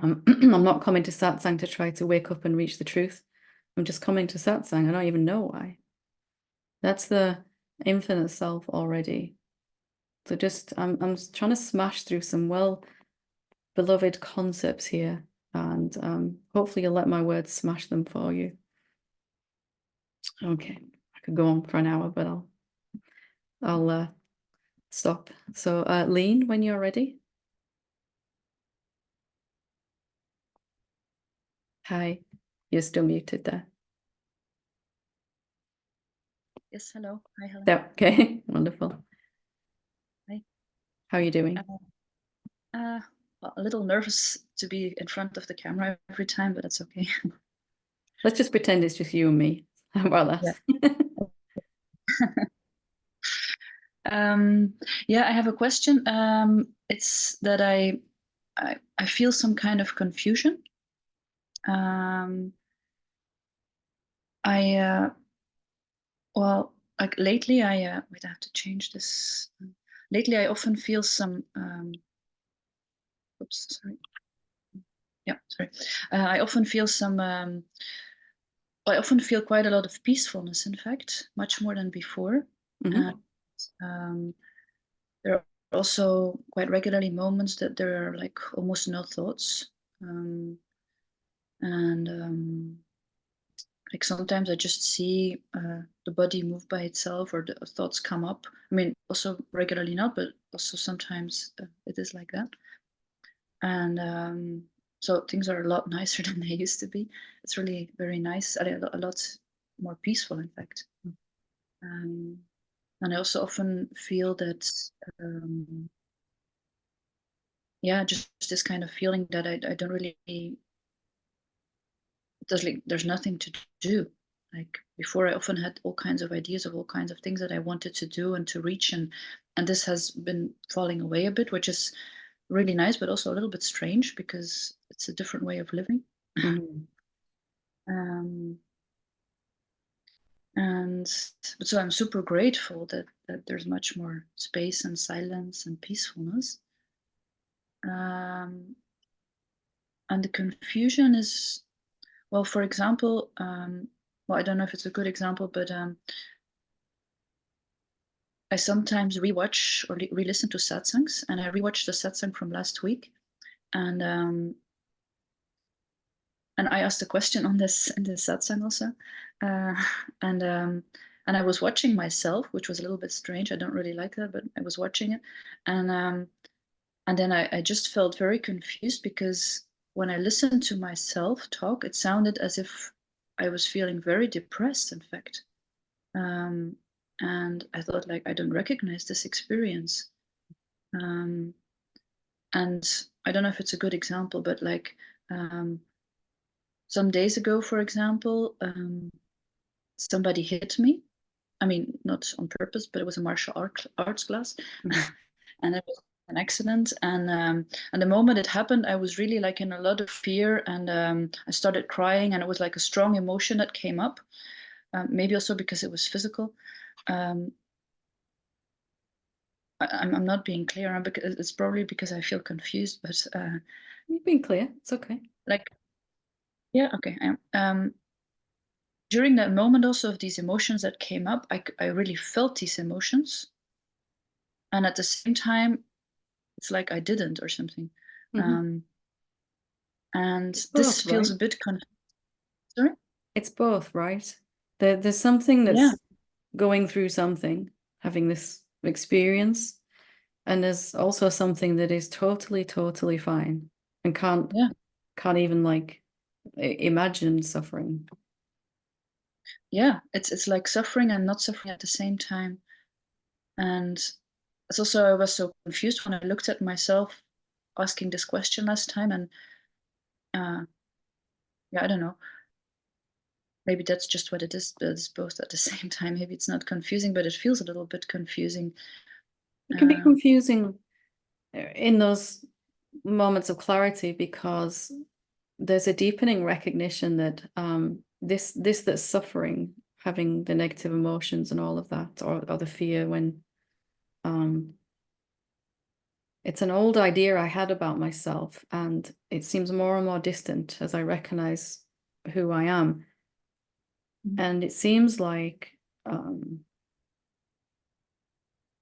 I'm not coming to satsang to try to wake up and reach the truth. I'm just coming to satsang. I don't even know why. That's the infinite self already. So just, I'm trying to smash through some well-beloved concepts here, and hopefully you'll let my words smash them for you. Okay, I could go on for an hour, but I'll stop. So, Lean, when you're ready. Hi, you're still muted there. Yes, hello. Hi, Helen. There, okay, wonderful. Hi. How are you doing? Well, a little nervous to be in front of the camera every time, but it's okay. Let's just pretend it's just you and me. How about that? Yeah, I have a question. It's that I feel some kind of confusion. Well, like lately, wait, I have to change this. Lately, I often feel some. Oops, sorry. Yeah, sorry. I often feel some. I often feel quite a lot of peacefulness, in fact, much more than before. Mhm. And there are also quite regularly moments that there are like almost no thoughts. And like sometimes I just see the body move by itself or the thoughts come up. I mean, also regularly not, but also sometimes it is like that. And so things are a lot nicer than they used to be. It's really very nice, a lot more peaceful, in fact. Um, and I also often feel that, yeah, just this kind of feeling that I don't really, there's nothing to do. Like before, I often had all kinds of ideas of all kinds of things that I wanted to do and to reach, and this has been falling away a bit, which is really nice, but also a little bit strange because it's a different way of living. Mhm. Um, and but so I'm super grateful that there's much more space and silence and peacefulness. Um, and the confusion is, well, for example, well, I don't know if it's a good example, but I sometimes rewatch or re-listen to satsangs, and I rewatched the satsang from last week, and and I asked a question on this in this satsang also, uh, and um, and I was watching myself, which was a little bit strange. I don't really like that, but I was watching it, and then I just felt very confused because when I listened to myself talk, it sounded as if I was feeling very depressed, in fact. Um, and I thought, like, I don't recognize this experience. Um, and I don't know if it's a good example, but like some days ago, for example, somebody hit me, I mean, not on purpose, but it was a martial arts class. Mhm. And it was an accident. And the moment it happened, I was really like in a lot of fear, and I started crying, and it was like a strong emotion that came up. Maybe also because it was physical. Um, I'm not being clear, because it's probably because I feel confused, but You've been clear. It's okay. like, yeah, okay. I am. During that moment also of these emotions that came up, I really felt these emotions. And at the same time, it's like I didn't or something. Mhm. Um, and It's this both, feels right? a bit sorry? It's both, right? There's something Yeah, that's going through something, having this experience, and there's also something that is totally, totally fine and yeah, can't even like imagine suffering. yeah. It's like suffering and not suffering at the same time. And it's also, I was so confused when I looked at myself asking this question last time, and uh, yeah, I don't know. Maybe that's just what it is, but it's both at the same time. Maybe it's not confusing, but it feels a little bit confusing. It can be Uh, confusing in those moments of clarity because there's a deepening recognition that this that's suffering, having the negative emotions and all of that, or the fear when um, it's an old idea I had about myself, and it seems more and more distant as I recognize who I am. mm, And it seems like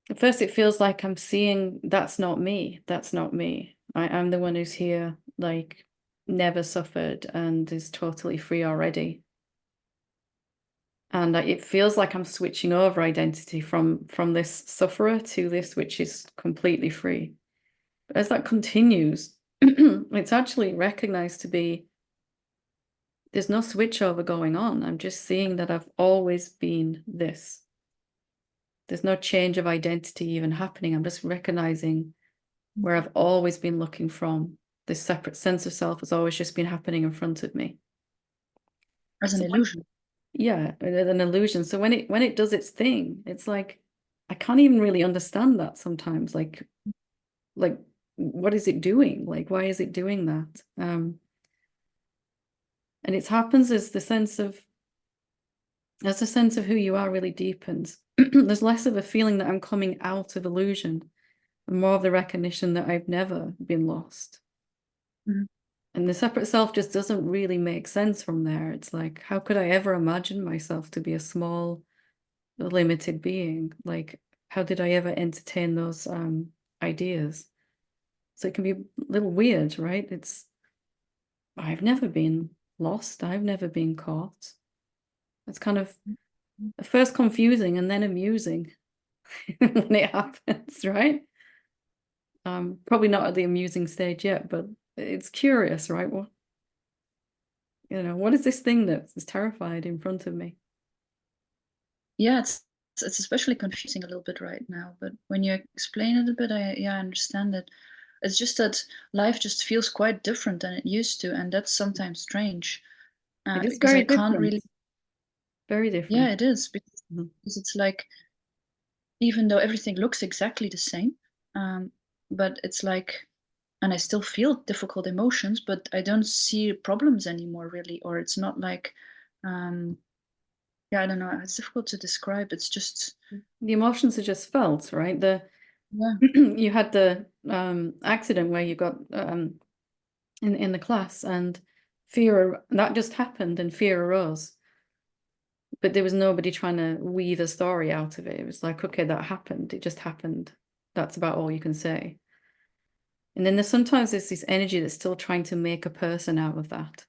at first it feels like I'm seeing that's not me. That's not me. I'm the one who's here, like never suffered and is totally free already. And it feels like I'm switching over identity from this sufferer to this which is completely free. But as that continues, it's actually recognized to be there's no switchover going on. I'm just seeing that I've always been this. There's no change of identity even happening. I'm just recognizing mm. where I've always been looking from. This separate sense of self has always just been happening in front of me. As an So illusion. yeah, an illusion. So when it does its thing, it's like I can't even really understand that sometimes. Like what is it doing? Like why is it doing that? And it happens as the sense of who you are really deepens. There's less of a feeling that I'm coming out of illusion and more of the recognition that I've never been lost. Mhm. And the separate self just doesn't really make sense from there. It's like, how could I ever imagine myself to be a small, limited being? Like, how did I ever entertain those ideas? So it can be a little weird, right? I've never been lost. I've never been caught. It's kind of at first confusing and then amusing when it happens, right? Probably not at the amusing stage yet, but it's curious, right? What is this thing that is terrified in front of me? Yeah, it's especially confusing a little bit right now. But when you explain it a bit, I understand it. It's just that life just feels quite different than it used to, and that's sometimes strange. It is Because very I can't different. really. Very Yeah, different. it is, Mhm. because it's like, even though everything looks exactly the same, um, but it's like, and I still feel difficult emotions, but I don't see problems anymore, really. Or it's not like, um, yeah, I don't know. It's difficult to describe. It's just, The emotions are just felt, right? yeah. You had the accident where you got in the class, and fear that just happened, and fear arose. But there was nobody trying to weave a story out of it. It was like, okay, that happened. It just happened. That's about all you can say. And then there's this energy that's still trying to make a person out of that,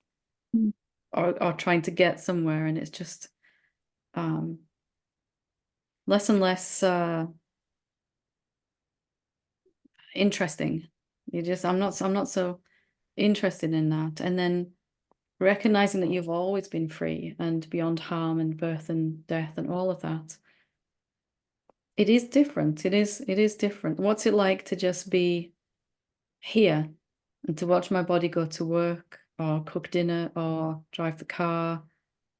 Mm. or trying to get somewhere, and it's just um, less and less interesting. I'm not so interested in that. And then recognizing that you've always been free and beyond harm and birth and death and all of that. It is different. It is different. What's it like to just be here and to watch my body go to work or cook dinner or drive the car,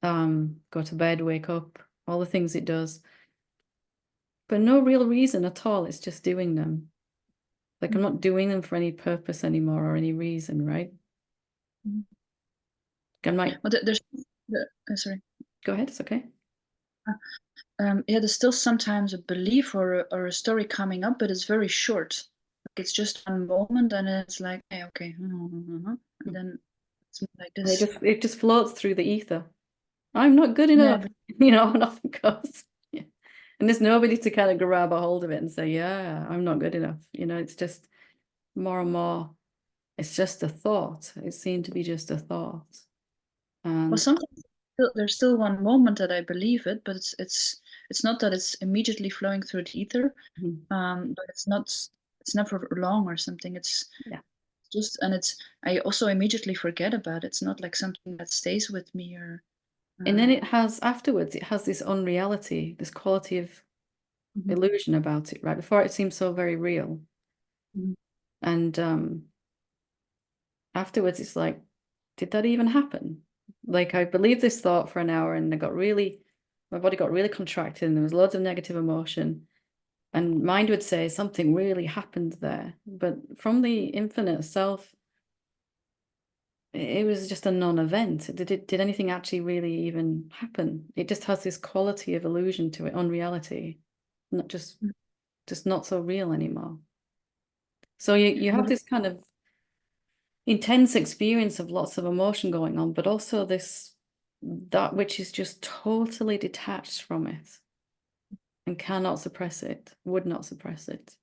go to bed, wake up, all the things it does. but no real reason at all. It's just doing them. Like I'm not doing them for any purpose anymore or any reason, right? I might Well, sorry. go ahead, it's okay. Yeah, there's still sometimes a belief or a story coming up, but it's very short. Like it's just one moment, and it's like, hey, okay, and then it's like And this. it just floats through the ether. I'm not good Yeah, enough, you know, and off it goes. Yeah. And there's nobody to kind of grab a hold of it and say, yeah, I'm not good enough. You know, it's just more and more, it's just a thought. It seemed to be just a thought. well, And sometimes there's still one moment that I believe it, but it's not that it's immediately flowing through the ether, but it's not for long or something. It's yeah. just, and I also immediately forget about it. It's not like something that stays with me or. And then it has afterwards, it has this unreality, this quality of illusion about it, right? Before it seems so very real. And afterwards it's like, did that even happen? Like I believed this thought for an hour and my body got really contracted and there was loads of negative emotion. And mind would say something really happened there. But from the infinite self, it was just a non-event. Did anything actually really even happen? It just has this quality of illusion to it, unreality, not just not so real anymore. So you have this kind of intense experience of lots of emotion going on, but also that which is just totally detached from it and cannot suppress it, would not suppress it.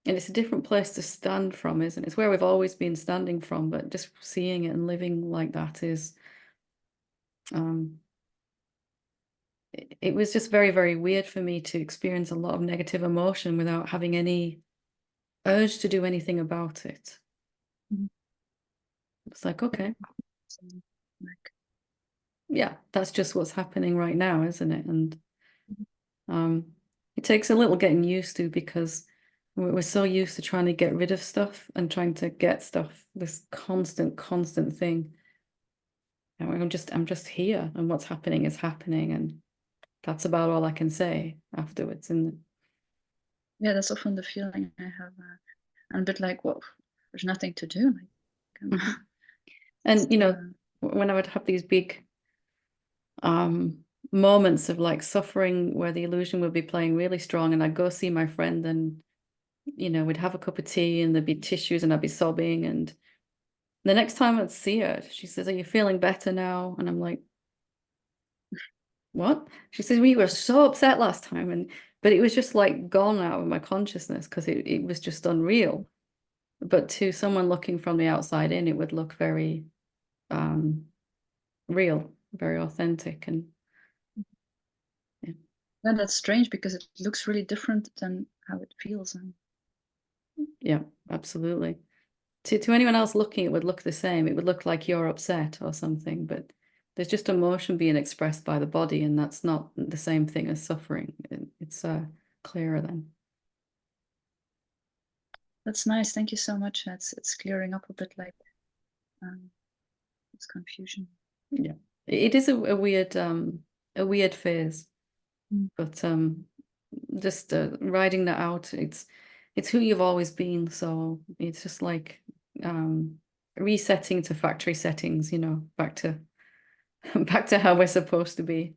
And it's a different place to stand from, isn't it? It's where we've always been standing from, but just seeing it and living like that is, it was just very, very weird for me to experience a lot of negative emotion without having any urge to do anything about it. It's like, okay, yeah, that's just what's happening right now, isn't it? And it takes a little getting used to because we're so used to trying to get rid of stuff and trying to get stuff, this constant thing. And I'm just here, and what's happening is happening, and that's about all I can say afterwards. And Yeah, that's often the feeling I have. I'm a bit like, well, there's nothing to do. and you know, when I would have these big moments of like suffering where the illusion would be playing really strong, and I'd go see my friend, and you know, we'd have a cup of tea, and there'd be tissues, and I'd be sobbing, and the next time I'd see her, she says, "Are you feeling better now?" And I'm like, "What?" She says, "We were so upset last time," but it was just like gone out of my consciousness because it was just unreal. But to someone looking from the outside in, it would look very real, very authentic, and yeah. Yeah, that's strange because it looks really different than how it feels. Yeah, absolutely. To anyone else looking, it would look the same. It would look like you're upset or something, but there's just emotion being expressed by the body, and that's not the same thing as suffering. It's clearer then. That's nice. Thank you so much. It's clearing up a bit, like this confusion. Yeah, it is a weird phase, but just riding that out. It's who you've always been, so it's just like resetting to factory settings, you know, back to back to how we're supposed to be.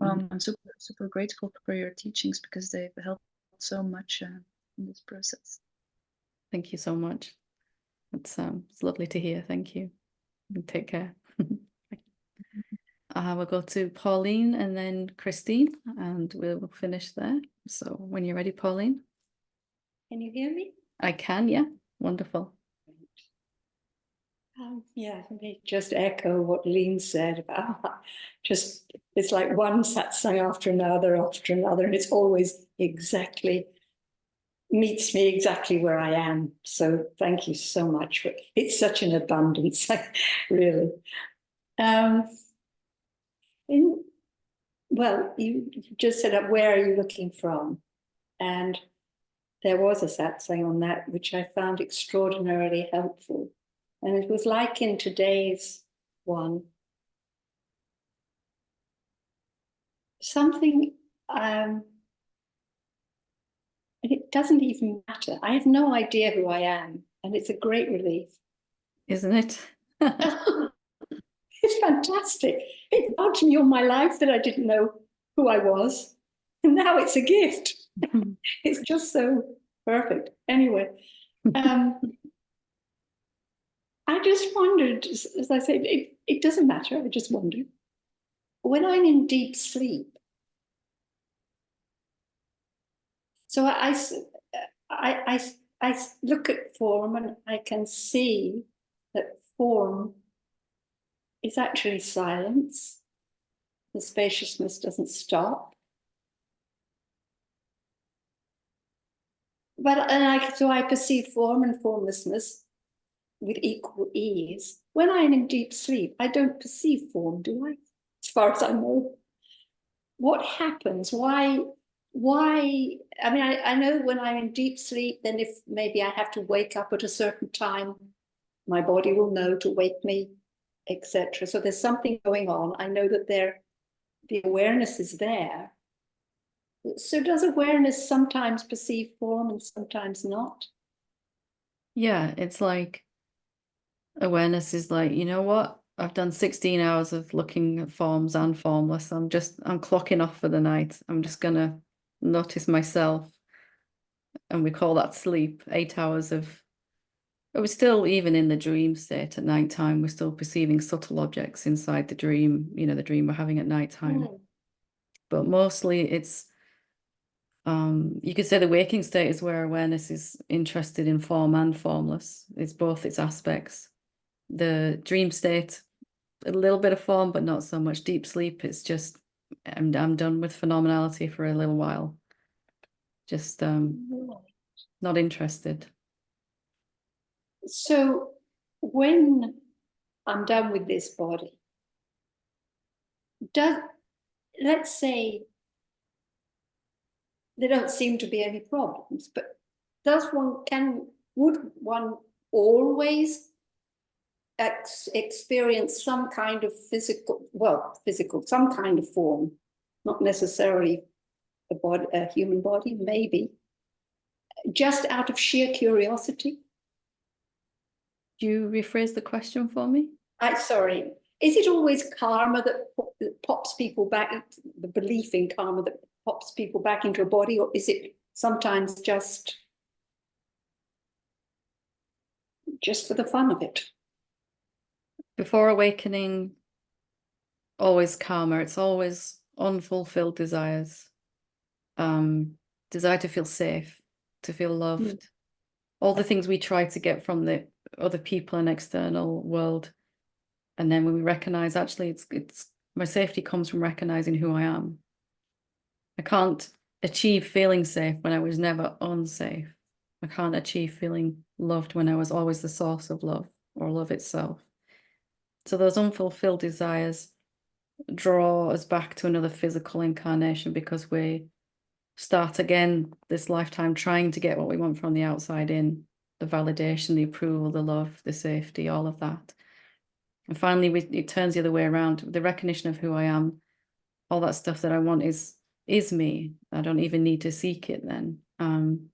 I'm super grateful for your teachings because they've helped so much in this process. Thank you so much. It's lovely to hear. Thank you. And take care. We'll go to Pauline and then Christine, and we'll finish there. So when you're ready, Pauline. Can you hear me? I can, yeah. Wonderful. Yeah, let me just echo what Lean said about just, it's like one satsang after another, and it's always exactly, meets me exactly where I am. So thank you so much. It's such an abundance, really. Well, you just said, where are you looking from? And there was a satsang on that, which I found extraordinarily helpful. And it was like in today's one, something, and it doesn't even matter. I have no idea who I am, and it's a great relief. Isn't it? It's fantastic. It nudged me all my life that I didn't know who I was. And now it's a gift. It's just so perfect. Anyway, I just wondered, as I said, it doesn't matter. I just wondered. When I'm in deep sleep, so I look at form and I can see that form is actually silence. The spaciousness doesn't stop. So I perceive form and formlessness with equal ease. When I'm in deep sleep, I don't perceive form, do I? As far as I know. What happens? Why? I mean, I know when I'm in deep sleep, then if maybe I have to wake up at a certain time, my body will know to wake me, etc. So there's something going on. I know that the awareness is there. So does awareness sometimes perceive form and sometimes not? Yeah, it's like awareness is like, you know what? I've done 16 hours of looking at forms and formless. I'm clocking off for the night. I'm just gonna notice myself. And we call that sleep, 8 hours of, but we're still even in the dream state at nighttime. We're still perceiving subtle objects inside the dream, the dream we're having at nighttime. But mostly it's, you could say the waking state is where awareness is interested in form and formless. It's both its aspects. The dream state, a little bit of form, but not so much. Deep sleep, it's just, I'm done with phenomenality for a little while. Just not interested. So when I'm done with this body, let's say there don't seem to be any problems, but would one always experience some kind of some kind of form, not necessarily a human body, maybe, just out of sheer curiosity? Do you rephrase the question for me? Sorry. Is it always karma that pops people back, the belief in karma that pops people back into a body, or is it sometimes just for the fun of it? Before awakening, always karma. It's always unfulfilled desires. Desire to feel safe, to feel loved. All the things we try to get from the other people and external world. And then when we recognize, actually, it's my safety comes from recognizing who I am. I can't achieve feeling safe when I was never unsafe. I can't achieve feeling loved when I was always the source of love or love itself. So those unfulfilled desires draw us back to another physical incarnation because we start again this lifetime trying to get what we want from the outside in, the validation, the approval, the love, the safety, all of that. And finally, it turns the other way around. The recognition of who I am, all that stuff that I want is me. I don't even need to seek it then. And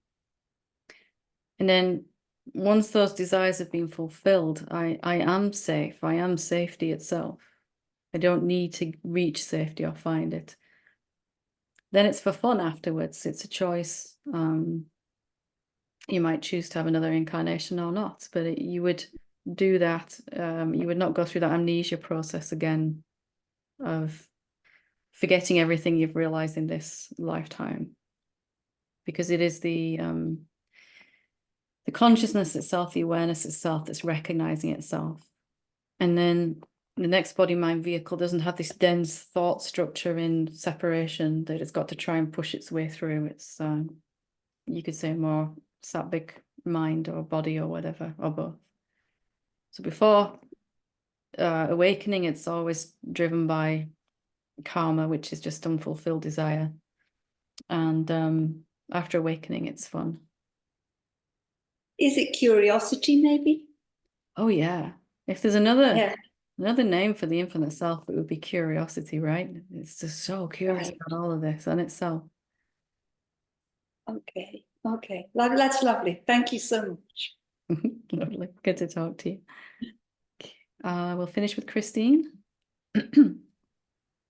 then once those desires have been fulfilled, I am safe. I am safety itself. I don't need to reach safety or find it. Then it's for fun afterwards. It's a choice. You might choose to have another incarnation or not, but you would do that. You would not go through that amnesia process again of forgetting everything you've realized in this lifetime, because it is the consciousness itself, the awareness itself that's recognizing itself. And then the next body mind vehicle doesn't have this dense thought structure in separation that it's got to try and push its way through. It's you could say more sattvic mind or body or whatever, or both. So before awakening, it's always driven by karma, which is just unfulfilled desire. And after awakening, it's fun. Is it curiosity, maybe? Oh, yeah. If there's another Another name for the infinite self, it would be curiosity, right? It's just so curious Right. about all of this on itself. Okay. Okay. That's lovely. Thank you so much. Lovely. Good to talk to you. We'll finish with Christine.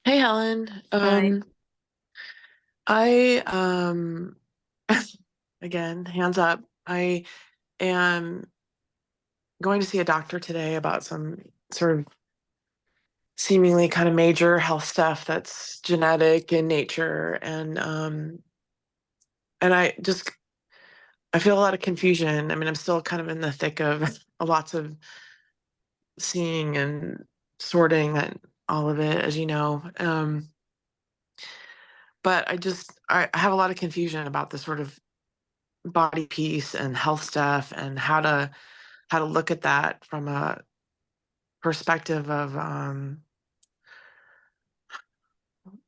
Hey, Helen. Hi. I again, hands up. I am going to see a doctor today about some sort of seemingly kind of major health stuff that's genetic in nature, and I feel a lot of confusion. I mean, I'm still kind of in the thick of lots of seeing and sorting and all of it, as you know. But I have a lot of confusion about the sort of body piece and health stuff and how to look at that from a perspective of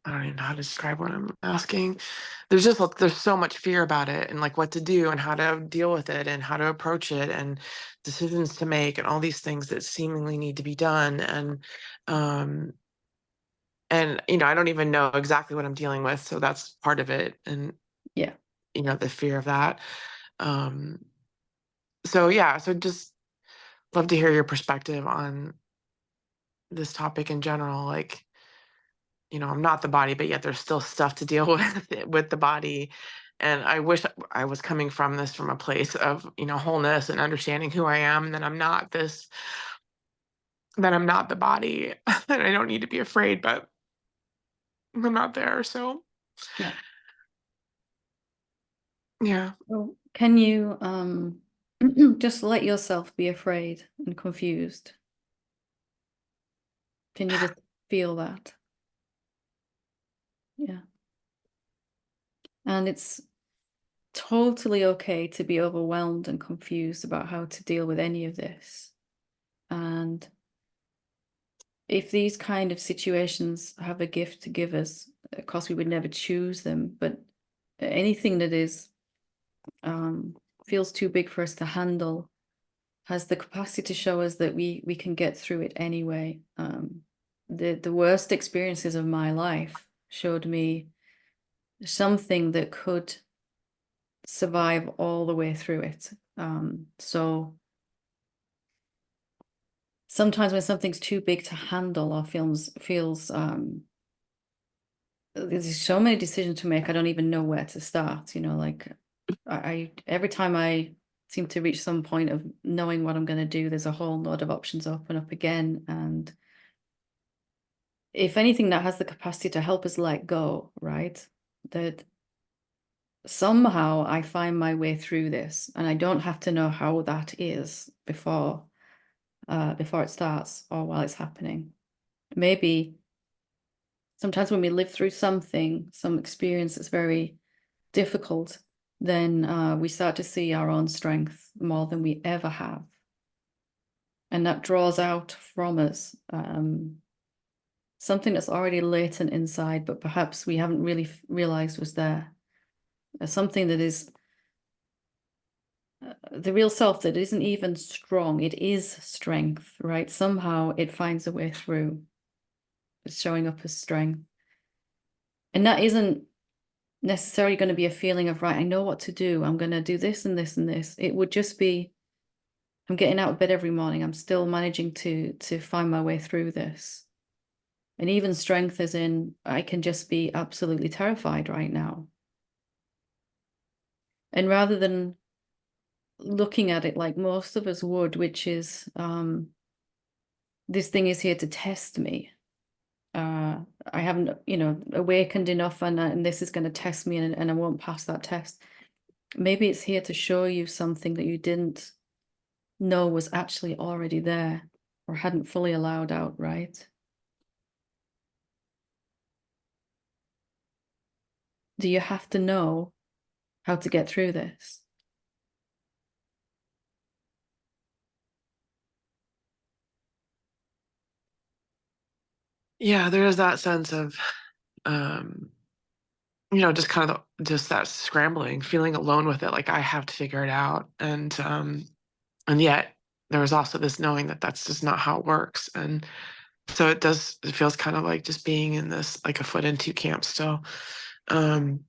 I don't even know how to describe what I'm asking. There's so much fear about it and like what to do and how to deal with it and how to approach it and decisions to make and all these things that seemingly need to be done um and I don't even know exactly what I'm dealing with, so that's part of it. And Yeah. the fear of that. um so just love to hear your perspective on this topic in general. Like, I'm not the body, but yet there's still stuff to deal with the body. And I wish I was coming from this from a place of, wholeness and understanding who I am, and that I'm not the body, and I don't need to be afraid, but I'm not there. So Yeah. yeah. Well, can you just let yourself be afraid and confused? Can you just feel that? Yeah. And it's totally okay to be overwhelmed and confused about how to deal with any of this. And if these kind of situations have a gift to give us, of course, we would never choose them, but anything that is feels too big for us to handle has the capacity to show us that we can get through it anyway. The worst experiences of my life showed me something that could survive all the way through it. So sometimes when something's too big to handle or feels there's so many decisions to make, I don't even know where to start. Like I every time I seem to reach some point of knowing what I'm going to do, there's a whole lot of options open up again. And if anything, that has the capacity to help us let go, right? That somehow I find my way through this, and I don't have to know how that is before it starts or while it's happening. Maybe sometimes when we live through some experience that's very difficult, then we start to see our own strength more than we ever have. And that draws out from us something that's already latent inside, but perhaps we haven't really realized was there. Something that is the real self that isn't even strong. It is strength, right? Somehow it finds a way through. It's showing up as strength. And that isn't necessarily going to be a feeling of, right, I know what to do. I'm going to do this and this and this. It would just be, I'm getting out of bed every morning. I'm still managing to find my way through this. And even strength as in, I can just be absolutely terrified right now. And rather than looking at it like most of us would, which is, this thing is here to test me. I haven't, awakened enough, and this is going to test me, and I won't pass that test. Maybe it's here to show you something that you didn't know was actually already there or hadn't fully allowed out, right? Do you have to know how to get through this? Yeah, there is that sense of just kind of just that scrambling, feeling alone with it, like I have to figure it out. And yet there was also this knowing that that's just not how it works. And so it feels kind of like just being in this, like a foot in two camps still. And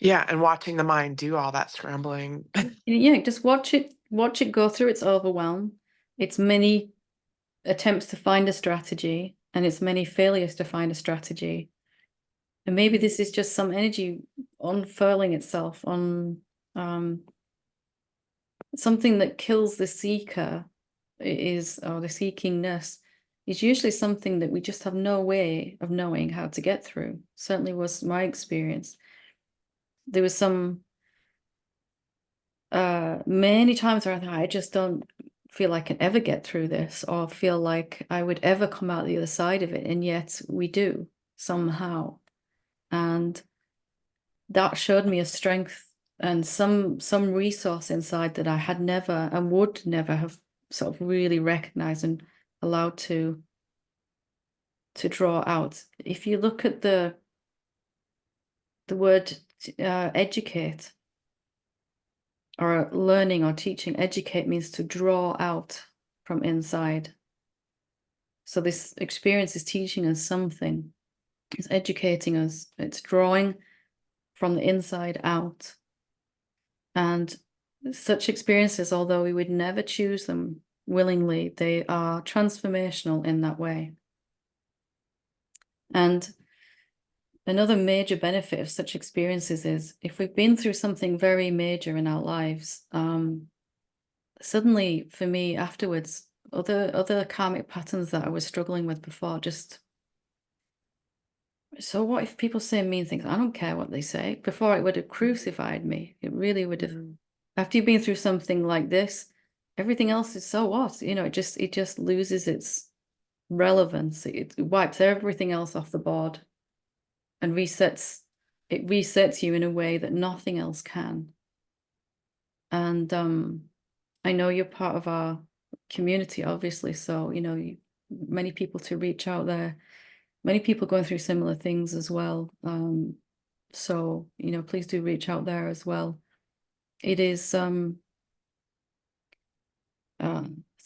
yeah, and watching the mind do all that scrambling. Yeah, just watch it go through its overwhelm, its many attempts to find a strategy, and its many failures to find a strategy. And maybe this is just some energy unfurling itself on something that kills the seeker or the seekingness is usually something that we just have no way of knowing how to get through. Certainly was my experience. There was some many times where I thought, I just don't feel I can ever get through this, or feel like I would ever come out the other side of it, and yet we do somehow. And that showed me a strength and some resource inside that I had never and would never have sort of really recognized and allowed to draw out. If you look at the word educate, or learning or teaching, educate means to draw out from inside. So this experience is teaching us something. It's educating us. It's drawing from the inside out. And such experiences, although we would never choose them willingly, they are transformational in that way. And another major benefit of such experiences is if we've been through something very major in our lives, suddenly for me afterwards, other karmic patterns that I was struggling with before, just, so what if people say mean things? I don't care what they say. Before it would have crucified me. It really would have. After you've been through something like this, everything else is so what? You know, it just loses its relevance. It wipes everything else off the board and resets you in a way that nothing else can. And I know you're part of our community, obviously, so you know, many people to reach out there, many people going through similar things as well. So you know, please do reach out there as well. It is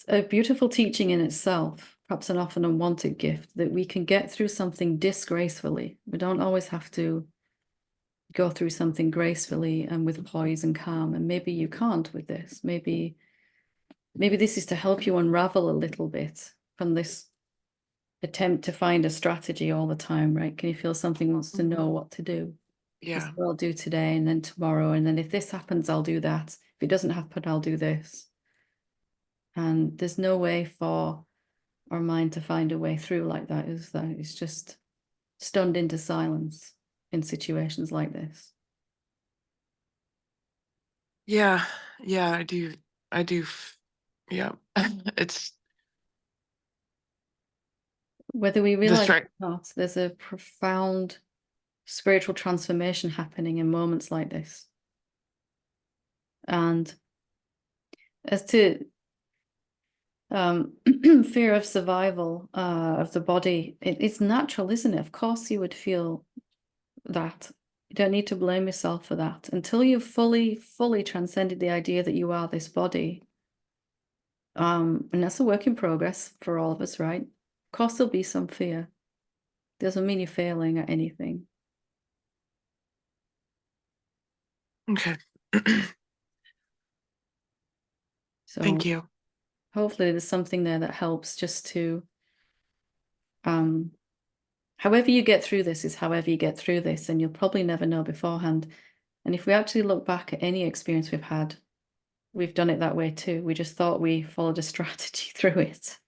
a beautiful teaching in itself, perhaps an often unwanted gift, that we can get through something disgracefully. We don't always have to go through something gracefully and with poise and calm. And maybe you can't with this. Maybe this is to help you unravel a little bit from this attempt to find a strategy all the time, right? Can you feel something wants to know what to do? Yeah. This is what I'll do today, and then tomorrow, and then if this happens, I'll do that. If it doesn't happen, I'll do this. And there's no way for our mind to find a way through like that, is there? It's just stunned into silence in situations like this. Yeah. Yeah, I do. Yeah. It's Whether we the realize it strength. or not, there's a profound spiritual transformation happening in moments like this. And as to fear of survival of the body, it's natural, isn't it? Of course you would feel that. You don't need to blame yourself for that until you've fully transcended the idea that you are this body. And that's a work in progress for all of us, right? Of course there'll be some fear. Doesn't mean you're failing at anything. Okay. So Thank you. hopefully there's something there that helps just to however you get through this is however you get through this, and you'll probably never know beforehand. And if we actually look back at any experience we've had, we've done it that way too. We just thought we followed a strategy through it.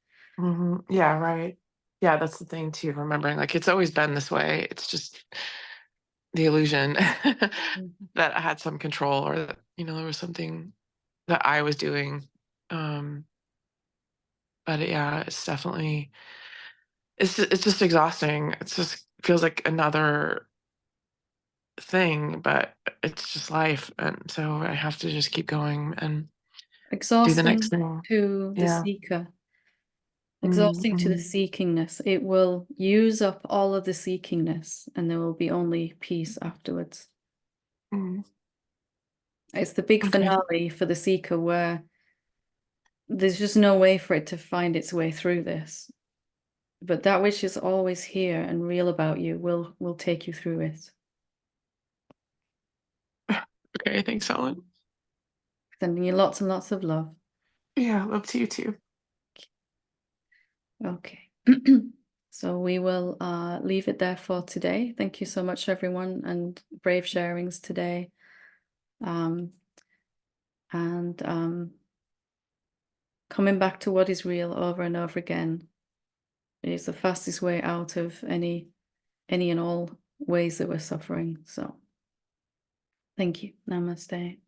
Yeah, right. Yeah, that's the thing too, remembering like it's always been this way. It's just the illusion that I had some control, or that, you know, there was something that I was doing. But yeah, it's definitely it's just exhausting. It's just feels like another thing, but it's just life. And so I have to just keep going and do the next Exhausting thing. to the Yeah. seeker, exhausting to the seekingness. It will use up all of the seekingness, and there will be only peace afterwards. Mm. It's the big Okay. finale for the seeker where there's just no way for it to find its way through this. But that which is always here and real about you will take you through it. Okay, thanks, Helen. Sending you lots and lots of love. Yeah, love to you too. Okay. So we will leave it there for today. Thank you so much, everyone, and brave sharings today. Coming back to what is real over and over again is the fastest way out of any and all ways that we're suffering. So thank you. Namaste.